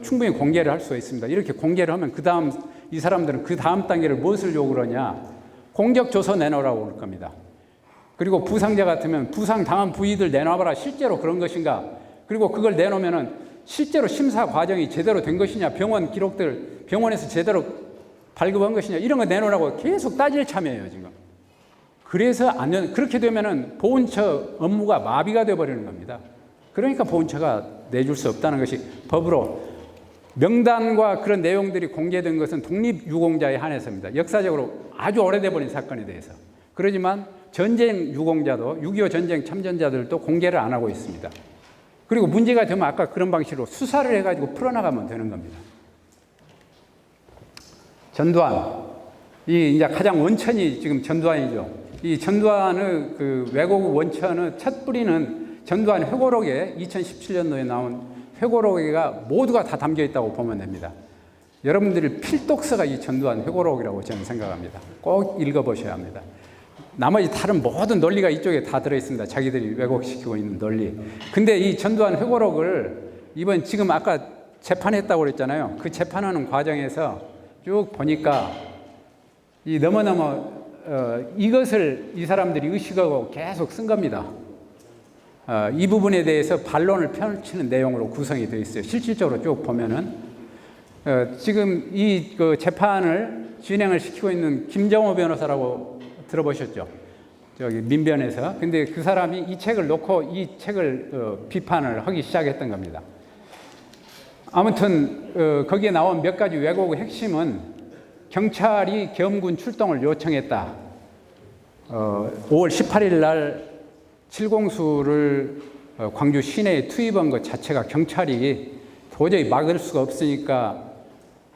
충분히 공개를 할 수가 있습니다. 이렇게 공개를 하면 그 다음 이 사람들은 그 다음 단계를 무엇을 요구를 하냐. 공적 조서 내놓으라고 할 겁니다. 그리고 부상자 같으면 부상 당한 부위들 내놔봐라. 실제로 그런 것인가. 그리고 그걸 내놓으면은 실제로 심사 과정이 제대로 된 것이냐. 병원 기록들 병원에서 제대로 발급한 것이냐. 이런 거 내놓으라고 계속 따질 참이에요 지금. 그래서 그렇게 되면은 보훈처 업무가 마비가 되어버리는 겁니다. 그러니까 보훈처가 내줄 수 없다는 것이 법으로 명단과 그런 내용들이 공개된 것은 독립유공자에 한해서입니다. 역사적으로 아주 오래돼 버린 사건에 대해서. 그러지만 전쟁 유공자도 6.25 전쟁 참전자들도 공개를 안 하고 있습니다. 그리고 문제가 되면 아까 그런 방식으로 수사를 해가지고 풀어나가면 되는 겁니다. 전두환. 이 이제 가장 원천이 지금 전두환이죠. 이 전두환의 그 왜곡 원천의 첫 뿌리는 전두환 회고록에 2017년도에 나온 회고록에가 모두가 다 담겨 있다고 보면 됩니다. 여러분들이 필독서가 이 전두환 회고록이라고 저는 생각합니다. 꼭 읽어보셔야 합니다. 나머지 다른 모든 논리가 이쪽에 다 들어있습니다. 자기들이 왜곡시키고 있는 논리. 근데 이 전두환 회고록을 이번 지금 아까 재판했다고 그랬잖아요. 그 재판하는 과정에서 쭉 보니까 이 너무너무 이것을 이 사람들이 의식하고 계속 쓴 겁니다. 이 부분에 대해서 반론을 펼치는 내용으로 구성이 되어 있어요. 실질적으로 쭉 보면은 지금 이 그 재판을 진행을 시키고 있는 김정호 변호사라고 들어보셨죠? 저기 민변에서. 근데 그 사람이 이 책을 놓고 이 책을 비판을 하기 시작했던 겁니다. 아무튼 거기에 나온 몇 가지 왜곡의 핵심은 경찰이 계엄군 출동을 요청했다. 5월 18일 날 7공수를 광주 시내에 투입한 것 자체가 경찰이 도저히 막을 수가 없으니까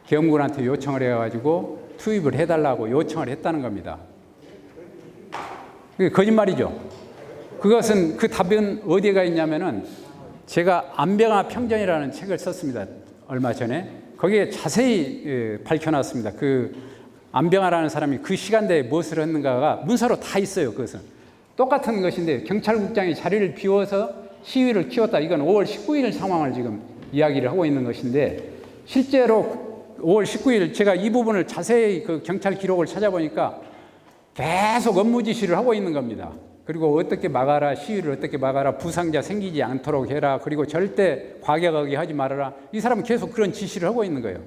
계엄군한테 요청을 해가지고 투입을 해달라고 요청을 했다는 겁니다. 그게 거짓말이죠. 그것은 그 답은 어디가 있냐면은 제가 안병화 평전이라는 책을 썼습니다. 얼마 전에. 거기에 자세히 밝혀놨습니다. 그 안병화라는 사람이 그 시간대에 무엇을 했는가가 문서로 다 있어요. 그것은. 똑같은 것인데 경찰국장이 자리를 비워서 시위를 키웠다. 이건 5월 19일 상황을 지금 이야기를 하고 있는 것인데 실제로 5월 19일 제가 이 부분을 자세히 그 경찰 기록을 찾아보니까 계속 업무 지시를 하고 있는 겁니다. 그리고 어떻게 막아라, 시위를 어떻게 막아라, 부상자 생기지 않도록 해라, 그리고 절대 과격하게 하지 말아라. 이 사람은 계속 그런 지시를 하고 있는 거예요.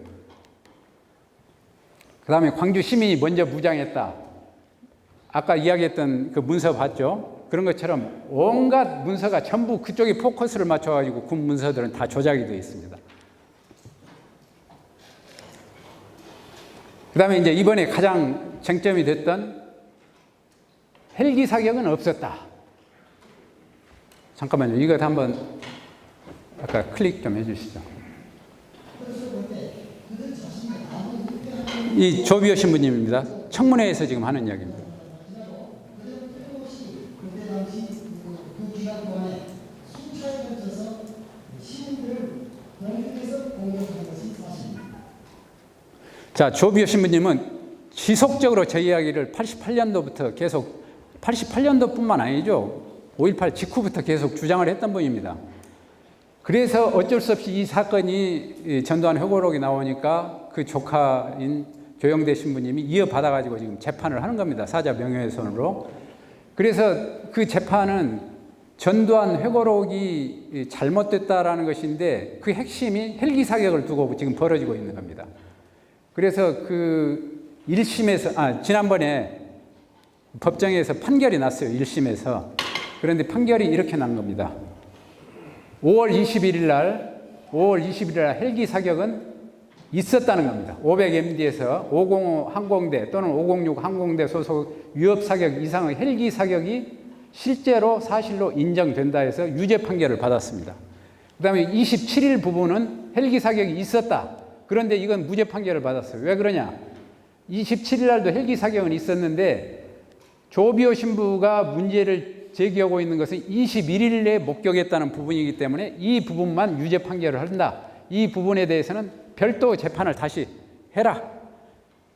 그 다음에 광주 시민이 먼저 무장했다. 아까 이야기했던 그 문서 봤죠? 그런 것처럼 온갖 문서가 전부 그쪽에 포커스를 맞춰가지고 군 문서들은 다 조작이 되어 있습니다. 그 다음에 이제 이번에 가장 쟁점이 됐던 헬기 사격은 없었다. 잠깐만요. 이것 한번 아까 클릭 좀 해주시죠. 이 조비오 신부님입니다. 청문회에서 지금 하는 이야기입니다. 자, 조비오 신부님은 지속적으로 저 이야기를 88년도부터 계속, 88년도뿐만 아니죠. 5.18 직후부터 계속 주장을 했던 분입니다. 그래서 어쩔 수 없이 이 사건이 전두환 회고록이 나오니까 그 조카인 조영대 신부님이 이어받아가지고 지금 재판을 하는 겁니다. 사자 명예훼손으로. 그래서 그 재판은 전두환 회고록이 잘못됐다라는 것인데 그 핵심이 헬기 사격을 두고 지금 벌어지고 있는 겁니다. 그래서 그 1심에서, 지난번에 법정에서 판결이 났어요. 1심에서. 그런데 판결이 이렇게 난 겁니다. 5월 21일 날 헬기 사격은 있었다는 겁니다. 500MD에서 505 항공대 또는 506 항공대 소속 위협 사격 이상의 헬기 사격이 실제로 사실로 인정된다 해서 유죄 판결을 받았습니다. 그 다음에 27일 부분은 헬기 사격이 있었다. 그런데 이건 무죄 판결을 받았어요. 왜 그러냐? 27일 날도 헬기 사격은 있었는데 조비오 신부가 문제를 제기하고 있는 것은 21일 내에 목격했다는 부분이기 때문에 이 부분만 유죄 판결을 한다. 이 부분에 대해서는 별도 재판을 다시 해라.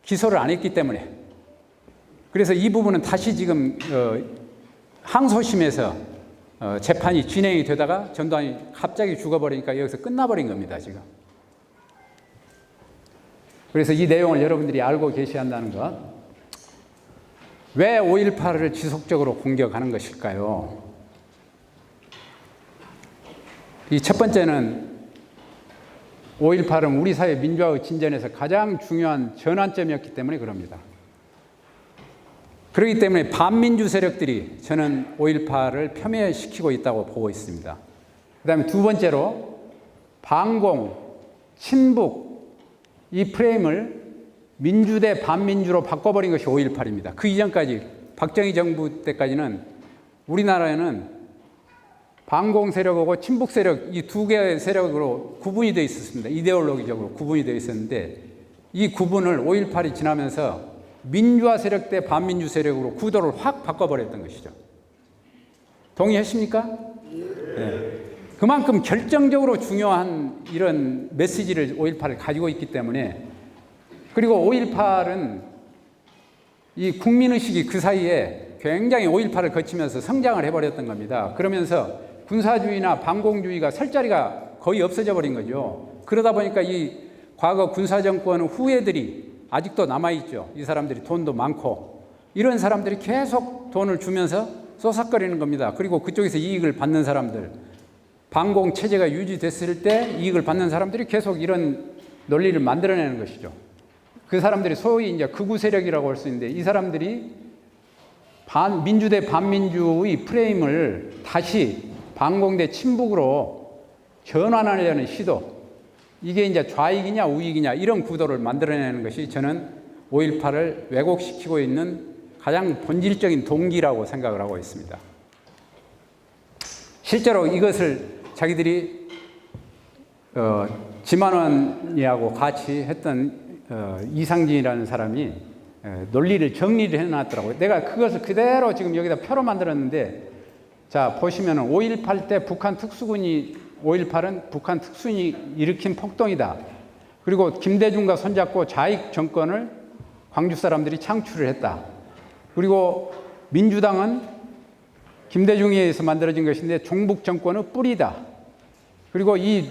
기소를 안 했기 때문에. 그래서 이 부분은 다시 지금 항소심에서 재판이 진행이 되다가 전두환이 갑자기 죽어버리니까 여기서 끝나버린 겁니다. 지금. 그래서 이 내용을 여러분들이 알고 계셔야 한다는 것. 왜 5.18을 지속적으로 공격하는 것일까요? 이 첫 번째는 5.18은 우리 사회 민주화의 진전에서 가장 중요한 전환점이었기 때문에 그럽니다. 그렇기 때문에 반민주 세력들이 저는 5.18을 폄훼시키고 있다고 보고 있습니다. 그 다음에 두 번째로 반공, 친북 이 프레임을 민주 대 반민주로 바꿔버린 것이 5.18입니다. 그 이전까지 박정희 정부 때까지는 우리나라에는 반공 세력하고 친북 세력 이 두 개의 세력으로 구분이 되어 있었습니다. 이데올로기적으로 구분이 되어 있었는데 이 구분을 5.18이 지나면서 민주화 세력 대 반민주 세력으로 구도를 확 바꿔버렸던 것이죠. 동의하십니까? 네. 그만큼 결정적으로 중요한 이런 메시지를 5.18을 가지고 있기 때문에 그리고 5.18은 이 국민의식이 그 사이에 굉장히 5.18을 거치면서 성장을 해버렸던 겁니다. 그러면서 군사주의나 반공주의가 설 자리가 거의 없어져 버린 거죠. 그러다 보니까 이 과거 군사정권 후예들이 아직도 남아있죠. 이 사람들이 돈도 많고 이런 사람들이 계속 돈을 주면서 쏘삭거리는 겁니다. 그리고 그쪽에서 이익을 받는 사람들 반공 체제가 유지됐을 때 이익을 받는 사람들이 계속 이런 논리를 만들어내는 것이죠. 그 사람들이 소위 이제 극우 세력이라고 할 수 있는데 이 사람들이 민주 대 반민주의 프레임을 다시 반공 대 친북으로 전환하려는 시도 이게 이제 좌익이냐 우익이냐 이런 구도를 만들어내는 것이 저는 5.18을 왜곡시키고 있는 가장 본질적인 동기라고 생각을 하고 있습니다. 실제로 이것을 자기들이 지만원이하고 같이 했던 이상진이라는 사람이 논리를 정리를 해놨더라고요. 내가 그것을 그대로 지금 여기다 표로 만들었는데 자 보시면은 5.18 때 북한 특수군이 5.18은 북한 특수군이 일으킨 폭동이다. 그리고 김대중과 손잡고 좌익 정권을 광주 사람들이 창출을 했다. 그리고 민주당은 김대중에 의해서 만들어진 것인데 종북 정권의 뿌리다. 그리고 이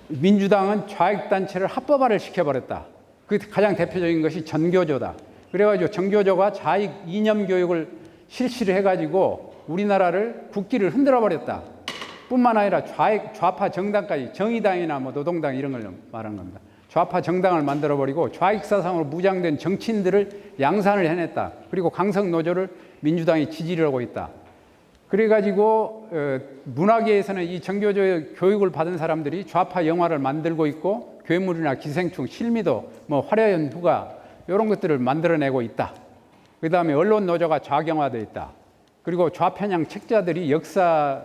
민주당은 좌익 단체를 합법화를 시켜버렸다. 그 가장 대표적인 것이 전교조다. 그래가지고 전교조가 좌익 이념 교육을 실시를 해가지고 우리나라를 국기를 흔들어버렸다. 뿐만 아니라 좌파 정당까지 정의당이나 뭐 노동당 이런 걸 말하는 겁니다. 좌파 정당을 만들어버리고 좌익 사상으로 무장된 정치인들을 양산을 해냈다. 그리고 강성 노조를 민주당이 지지를 하고 있다. 그래가지고 문화계에서는 이 정교조 교육을 받은 사람들이 좌파 영화를 만들고 있고 괴물이나 기생충, 실미도, 뭐 화려한 휴가 이런 것들을 만들어내고 있다. 그 다음에 언론 노조가 좌경화되어 있다. 그리고 좌편향 책자들이 역사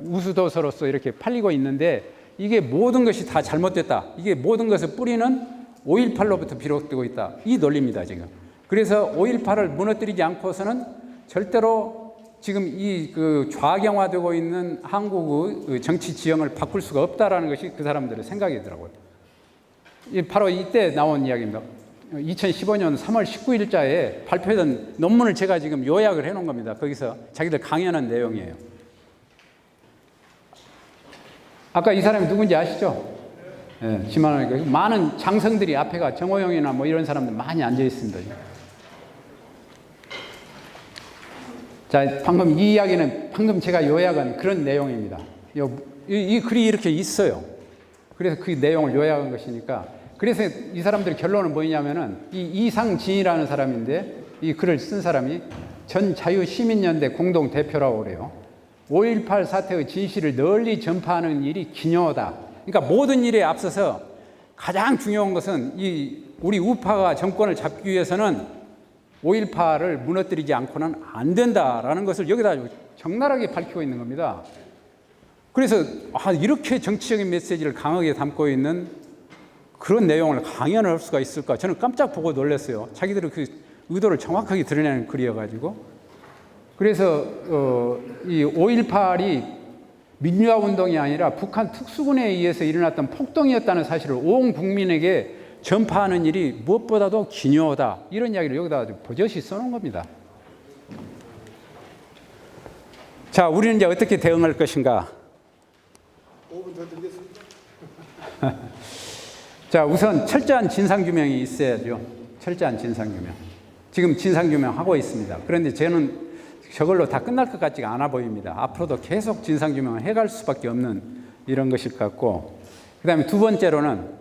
우수도서로서 이렇게 팔리고 있는데 이게 모든 것이 다 잘못됐다. 이게 모든 것을 뿌리는 5.18로부터 비롯되고 있다. 이 논리입니다, 지금. 그래서 5.18을 무너뜨리지 않고서는 절대로 지금 이 그 좌경화되고 있는 한국의 정치 지형을 바꿀 수가 없다라는 것이 그 사람들의 생각이더라고요. 바로 이때 나온 이야기입니다. 2015년 3월 19일자에 발표된 논문을 제가 지금 요약을 해놓은 겁니다. 거기서 자기들 강연한 내용이에요. 아까 이 사람이 누군지 아시죠? 예, 많은 장성들이 앞에가 정호영이나 뭐 이런 사람들 많이 앉아 있습니다. 자, 방금 이 이야기는 방금 제가 요약한 그런 내용입니다. 이 글이 이렇게 있어요. 그래서 그 내용을 요약한 것이니까. 그래서 이 사람들의 결론은 뭐냐면은 이 이상진이라는 사람인데 이 글을 쓴 사람이 전 자유시민연대 공동대표라고 그래요. 5.18 사태의 진실을 널리 전파하는 일이 기묘하다. 그러니까 모든 일에 앞서서 가장 중요한 것은 이 우리 우파가 정권을 잡기 위해서는 5.18을 무너뜨리지 않고는 안 된다라는 것을 여기다 적나라하게 밝히고 있는 겁니다. 그래서 이렇게 정치적인 메시지를 강하게 담고 있는 그런 내용을 강연을 할 수가 있을까? 저는 깜짝 보고 놀랐어요. 자기들의 그 의도를 정확하게 드러내는 글이어가지고. 그래서 이 5.18이 민주화 운동이 아니라 북한 특수군에 의해서 일어났던 폭동이었다는 사실을 온 국민에게 전파하는 일이 무엇보다도 기묘하다. 이런 이야기를 여기다 버젓이 써놓은 겁니다. 자, 우리는 이제 어떻게 대응할 것인가? 5분 더 드리겠습니다. 자, 우선 철저한 진상규명이 있어야죠. 철저한 진상규명. 지금 진상규명 하고 있습니다. 그런데 저는 저걸로 다 끝날 것 같지가 않아 보입니다. 앞으로도 계속 진상규명을 해갈 수밖에 없는 이런 것일 것 같고, 그 다음에 두 번째로는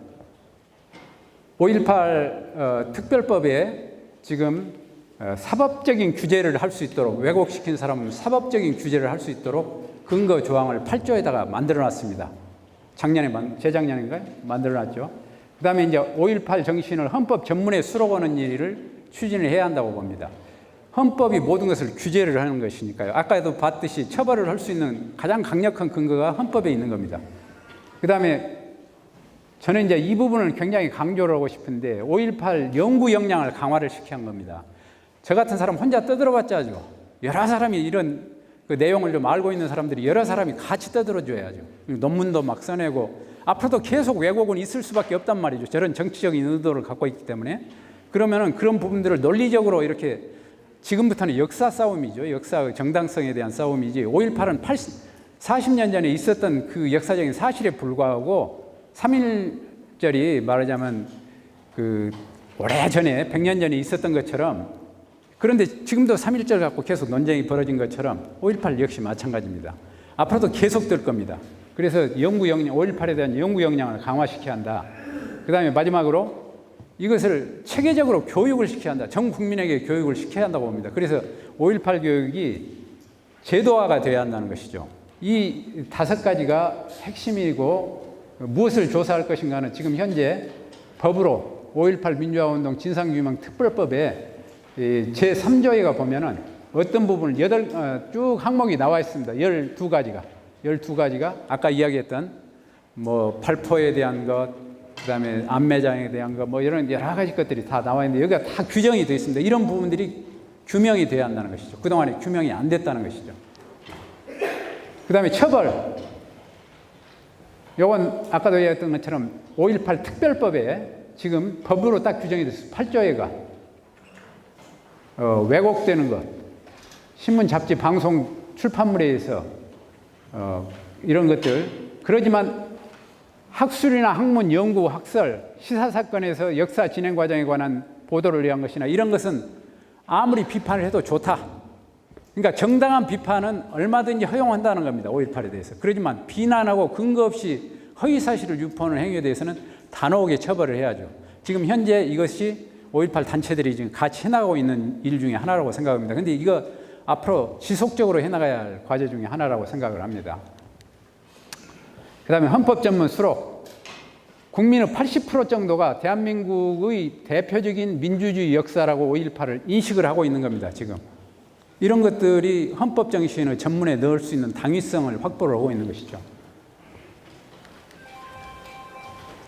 5.18 특별법에 지금 사법적인 규제를 할 수 있도록, 왜곡시킨 사람은 사법적인 규제를 할 수 있도록 근거 조항을 8조에다가 만들어놨습니다. 재작년인가요? 만들어놨죠. 그 다음에 이제 5.18 정신을 헌법 전문에 수록하는 일을 추진을 해야 한다고 봅니다. 헌법이 모든 것을 규제를 하는 것이니까요. 아까도 봤듯이 처벌을 할 수 있는 가장 강력한 근거가 헌법에 있는 겁니다. 그 다음에 저는 이제 이 부분을 굉장히 강조를 하고 싶은데 5.18 연구 역량을 강화를 시켜야 한 겁니다. 저 같은 사람 혼자 떠들어봤자죠. 여러 사람이 이런 그 내용을 좀 알고 있는 사람들이 여러 사람이 같이 떠들어줘야죠. 논문도 막 써내고 앞으로도 계속 왜곡은 있을 수밖에 없단 말이죠. 저런 정치적인 의도를 갖고 있기 때문에. 그러면은 그런 부분들을 논리적으로 이렇게 지금부터는 역사 싸움이죠. 역사의 정당성에 대한 싸움이지 5.18은 40년 전에 있었던 그 역사적인 사실에 불과하고 3.1절이 말하자면 그 오래전에 100년 전에 있었던 것처럼, 그런데 지금도 3.1절 갖고 계속 논쟁이 벌어진 것처럼 5.18 역시 마찬가지입니다. 앞으로도 계속 될 겁니다. 그래서 연구 역량, 5.18에 대한 연구 역량을 강화시켜야 한다. 그 다음에 마지막으로 이것을 체계적으로 교육을 시켜야 한다. 전 국민에게 교육을 시켜야 한다고 봅니다. 그래서 5.18 교육이 제도화가 되어야 한다는 것이죠. 이 5가지가 핵심이고 무엇을 조사할 것인가는 지금 현재 법으로 5.18 민주화운동 진상규명 특별법에 제3조에 보면은 어떤 부분을 쭉 항목이 나와 있습니다. 12가지가 아까 이야기했던 뭐 발포에 대한 것, 그다음에 안매장에 대한 것, 뭐 이런 여러 가지 것들이 다 나와 있는데 여기가 다 규정이 되어 있습니다. 이런 부분들이 규명이 돼야 한다는 것이죠. 그동안에 규명이 안 됐다는 것이죠. 그다음에 처벌. 요건 아까도 얘기했던 것처럼 5.18 특별법에 지금 법으로 딱 규정이 됐어요. 8조에가 왜곡되는 것, 신문, 잡지, 방송, 출판물에 의해서 이런 것들. 그러지만 학술이나 학문, 연구, 학설, 시사사건에서 역사 진행 과정에 관한 보도를 위한 것이나 이런 것은 아무리 비판을 해도 좋다. 그러니까 정당한 비판은 얼마든지 허용한다는 겁니다. 5.18에 대해서. 그렇지만 비난하고 근거 없이 허위사실을 유포하는 행위에 대해서는 단호하게 처벌을 해야죠. 지금 현재 이것이 5.18 단체들이 지금 같이 해나가고 있는 일 중에 하나라고 생각합니다. 그런데 이거 앞으로 지속적으로 해나가야 할 과제 중에 하나라고 생각을 합니다. 그 다음에 헌법 전문 수록. 국민의 80% 정도가 대한민국의 대표적인 민주주의 역사라고 5.18을 인식을 하고 있는 겁니다. 지금. 이런 것들이 헌법 정신의 전문에 넣을 수 있는 당위성을 확보를 하고 있는 것이죠.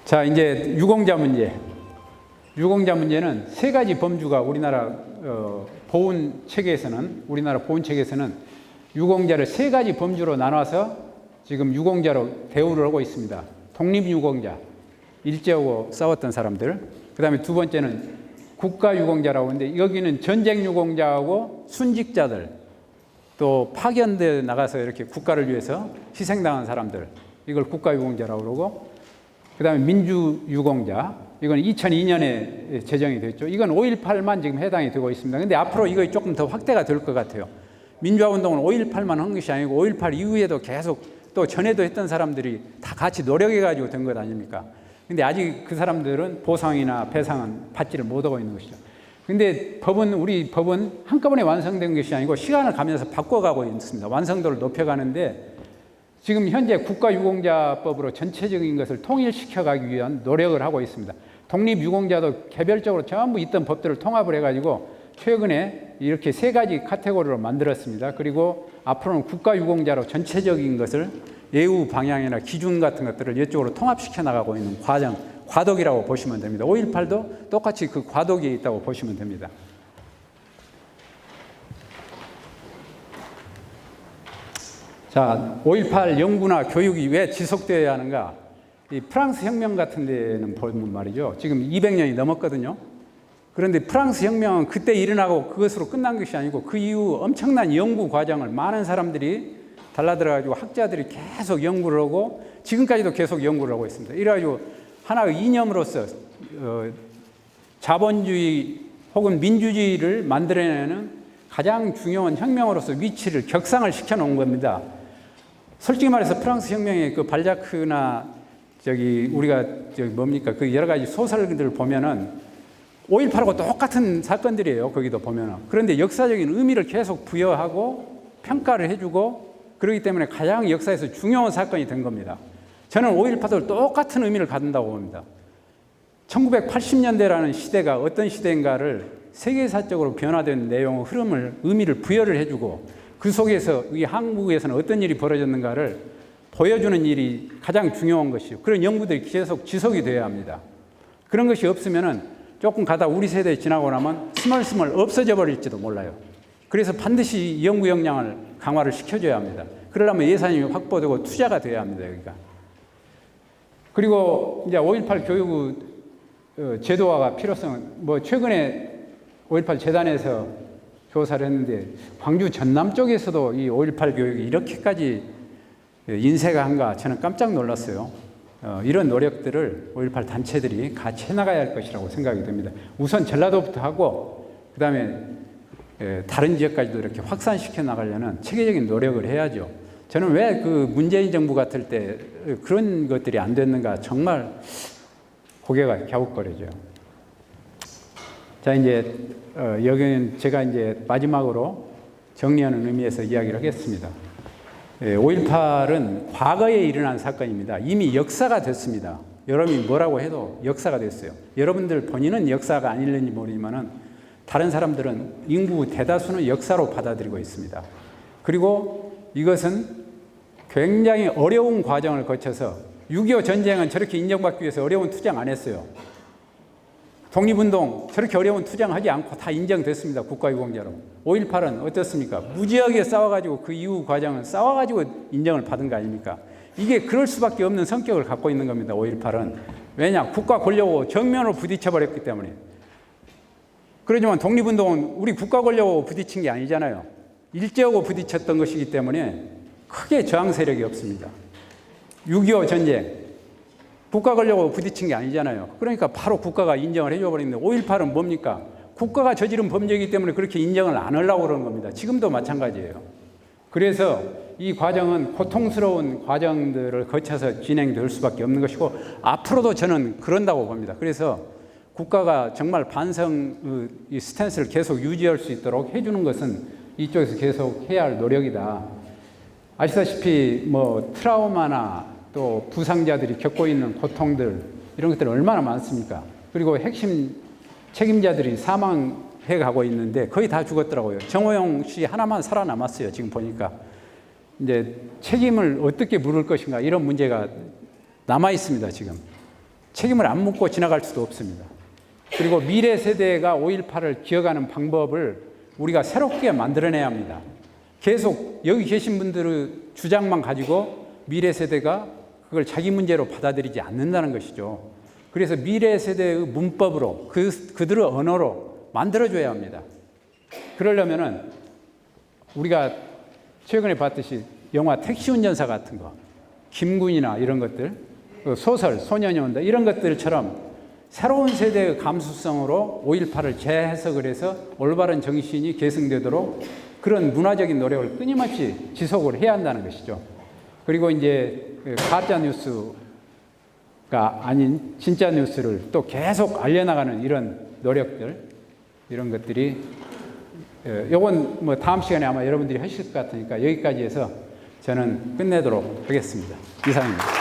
자, 이제 유공자 문제. 유공자 문제는 세 가지 범주가 우리나라 보훈 체계에서는 유공자를 세 가지 범주로 나눠서 지금 유공자로 대우를 하고 있습니다. 독립유공자, 일제하고 싸웠던 사람들. 그 다음에 두 번째는 국가유공자라고 하는데 여기는 전쟁유공자하고 순직자들, 또 파견대 나가서 이렇게 국가를 위해서 희생당한 사람들, 이걸 국가유공자라고 그러고, 그 다음에 민주유공자, 이건 2002년에 제정이 됐죠. 이건 5.18만 지금 해당이 되고 있습니다. 근데 앞으로 이거 조금 더 확대가 될 것 같아요. 민주화 운동은 5.18만 한 것이 아니고 5.18 이후에도 계속 또 전에도 했던 사람들이 다 같이 노력해가지고 된 것 아닙니까? 근데 아직 그 사람들은 보상이나 배상은 받지를 못하고 있는 것이죠. 근데 우리 법은 한꺼번에 완성된 것이 아니고 시간을 가면서 바꿔가고 있습니다. 완성도를 높여가는데 지금 현재 국가유공자법으로 전체적인 것을 통일시켜가기 위한 노력을 하고 있습니다. 독립유공자도 개별적으로 전부 있던 법들을 통합을 해가지고 최근에 이렇게 세 가지 카테고리로 만들었습니다. 그리고 앞으로는 국가유공자로 전체적인 것을 예우 방향이나 기준 같은 것들을 이쪽으로 통합시켜 나가고 있는 과도기라고 보시면 됩니다. 5.18도 똑같이 그 과도기에 있다고 보시면 됩니다. 자, 5.18 연구나 교육이 왜 지속되어야 하는가? 이 프랑스 혁명 같은 데는 보면 말이죠. 지금 200년이 넘었거든요. 그런데 프랑스 혁명은 그때 일어나고 그것으로 끝난 것이 아니고 그 이후 엄청난 연구 과정을 많은 사람들이 달라들어가지고 학자들이 계속 연구를 하고 지금까지도 계속 연구를 하고 있습니다. 이래가지고 하나의 이념으로서 자본주의 혹은 민주주의를 만들어내는 가장 중요한 혁명으로서 위치를 격상을 시켜놓은 겁니다. 솔직히 말해서 프랑스 혁명의 그 발자크나 우리가 그 여러 가지 소설들을 보면은 5.18하고 똑같은 사건들이에요. 거기도 보면은. 그런데 역사적인 의미를 계속 부여하고 평가를 해주고 그렇기 때문에 가장 역사에서 중요한 사건이 된 겁니다. 저는 5.18도 똑같은 의미를 갖는다고 봅니다. 1980년대라는 시대가 어떤 시대인가를 세계사적으로 변화된 내용, 흐름을, 의미를 부여를 해주고 그 속에서 이 한국에서는 어떤 일이 벌어졌는가를 보여주는 일이 가장 중요한 것이요. 그런 연구들이 계속 지속이 되어야 합니다. 그런 것이 없으면은 조금 가다 우리 세대에 지나고 나면 스멀스멀 없어져 버릴지도 몰라요. 그래서 반드시 연구 역량을 강화를 시켜줘야 합니다. 그러려면 예산이 확보되고 투자가 돼야 합니다. 여기가. 그리고 이제 5.18 교육 제도화가 필요성, 최근에 5.18 재단에서 조사를 했는데 광주 전남 쪽에서도 이 5.18 교육이 이렇게까지 인쇄가 한가 저는 깜짝 놀랐어요. 이런 노력들을 5.18 단체들이 같이 해나가야 할 것이라고 생각이 됩니다. 우선 전라도부터 하고 그 다음에 다른 지역까지도 이렇게 확산시켜 나가려는 체계적인 노력을 해야죠. 저는 왜 그 문재인 정부 같을 때 그런 것들이 안 됐는가 정말 고개가 갸웃거려져요. 자, 이제 여기는 제가 이제 마지막으로 정리하는 의미에서 이야기를 하겠습니다. 5.18은 과거에 일어난 사건입니다. 이미 역사가 됐습니다. 여러분이 뭐라고 해도 역사가 됐어요. 여러분들 본인은 역사가 아닐는지 모르지만은 다른 사람들은 인구 대다수는 역사로 받아들이고 있습니다. 그리고 이것은 굉장히 어려운 과정을 거쳐서 6.25 전쟁은 저렇게 인정받기 위해서 어려운 투쟁 안 했어요. 독립운동 저렇게 어려운 투쟁하지 않고 다 인정됐습니다. 국가유공자로. 5.18은 어떻습니까? 무지하게 싸워가지고 그 이후 과정은 싸워가지고 인정을 받은 거 아닙니까? 이게 그럴 수밖에 없는 성격을 갖고 있는 겁니다. 5.18은. 왜냐? 국가 권력하고 정면으로 부딪혀버렸기 때문에. 그러지만 독립운동은 우리 국가 권력하고 부딪힌 게 아니잖아요. 일제하고 부딪혔던 것이기 때문에 크게 저항 세력이 없습니다. 6.25 전쟁. 국가 권력하고 부딪힌 게 아니잖아요. 그러니까 바로 국가가 인정을 해줘 버리는데 5.18은 뭡니까? 국가가 저지른 범죄이기 때문에 그렇게 인정을 안 하려고 그러는 겁니다. 지금도 마찬가지예요. 그래서 이 과정은 고통스러운 과정들을 거쳐서 진행될 수밖에 없는 것이고 앞으로도 저는 그런다고 봅니다. 그래서 국가가 정말 반성 이 스탠스를 계속 유지할 수 있도록 해주는 것은 이쪽에서 계속 해야 할 노력이다. 아시다시피 트라우마나 또 부상자들이 겪고 있는 고통들 이런 것들이 얼마나 많습니까? 그리고 핵심 책임자들이 사망해 가고 있는데 거의 다 죽었더라고요. 정호영 씨 하나만 살아남았어요. 지금 보니까 이제 책임을 어떻게 물을 것인가 이런 문제가 남아 있습니다. 지금 책임을 안 묻고 지나갈 수도 없습니다. 그리고 미래 세대가 5.18을 기억하는 방법을 우리가 새롭게 만들어내야 합니다. 계속 여기 계신 분들의 주장만 가지고 미래 세대가 그걸 자기 문제로 받아들이지 않는다는 것이죠. 그래서 미래 세대의 문법으로 그들의 언어로 만들어줘야 합니다. 그러려면은 우리가 최근에 봤듯이 영화 택시 운전사 같은 거, 김군이나 이런 것들, 소설, 소년이 온다 이런 것들처럼 새로운 세대의 감수성으로 5.18을 재해석을 해서 올바른 정신이 계승되도록 그런 문화적인 노력을 끊임없이 지속을 해야 한다는 것이죠. 그리고 이제 가짜 뉴스가 아닌 진짜 뉴스를 또 계속 알려나가는 이런 노력들, 이런 것들이 요건 뭐 다음 시간에 아마 여러분들이 하실 것 같으니까 여기까지 해서 저는 끝내도록 하겠습니다. 이상입니다.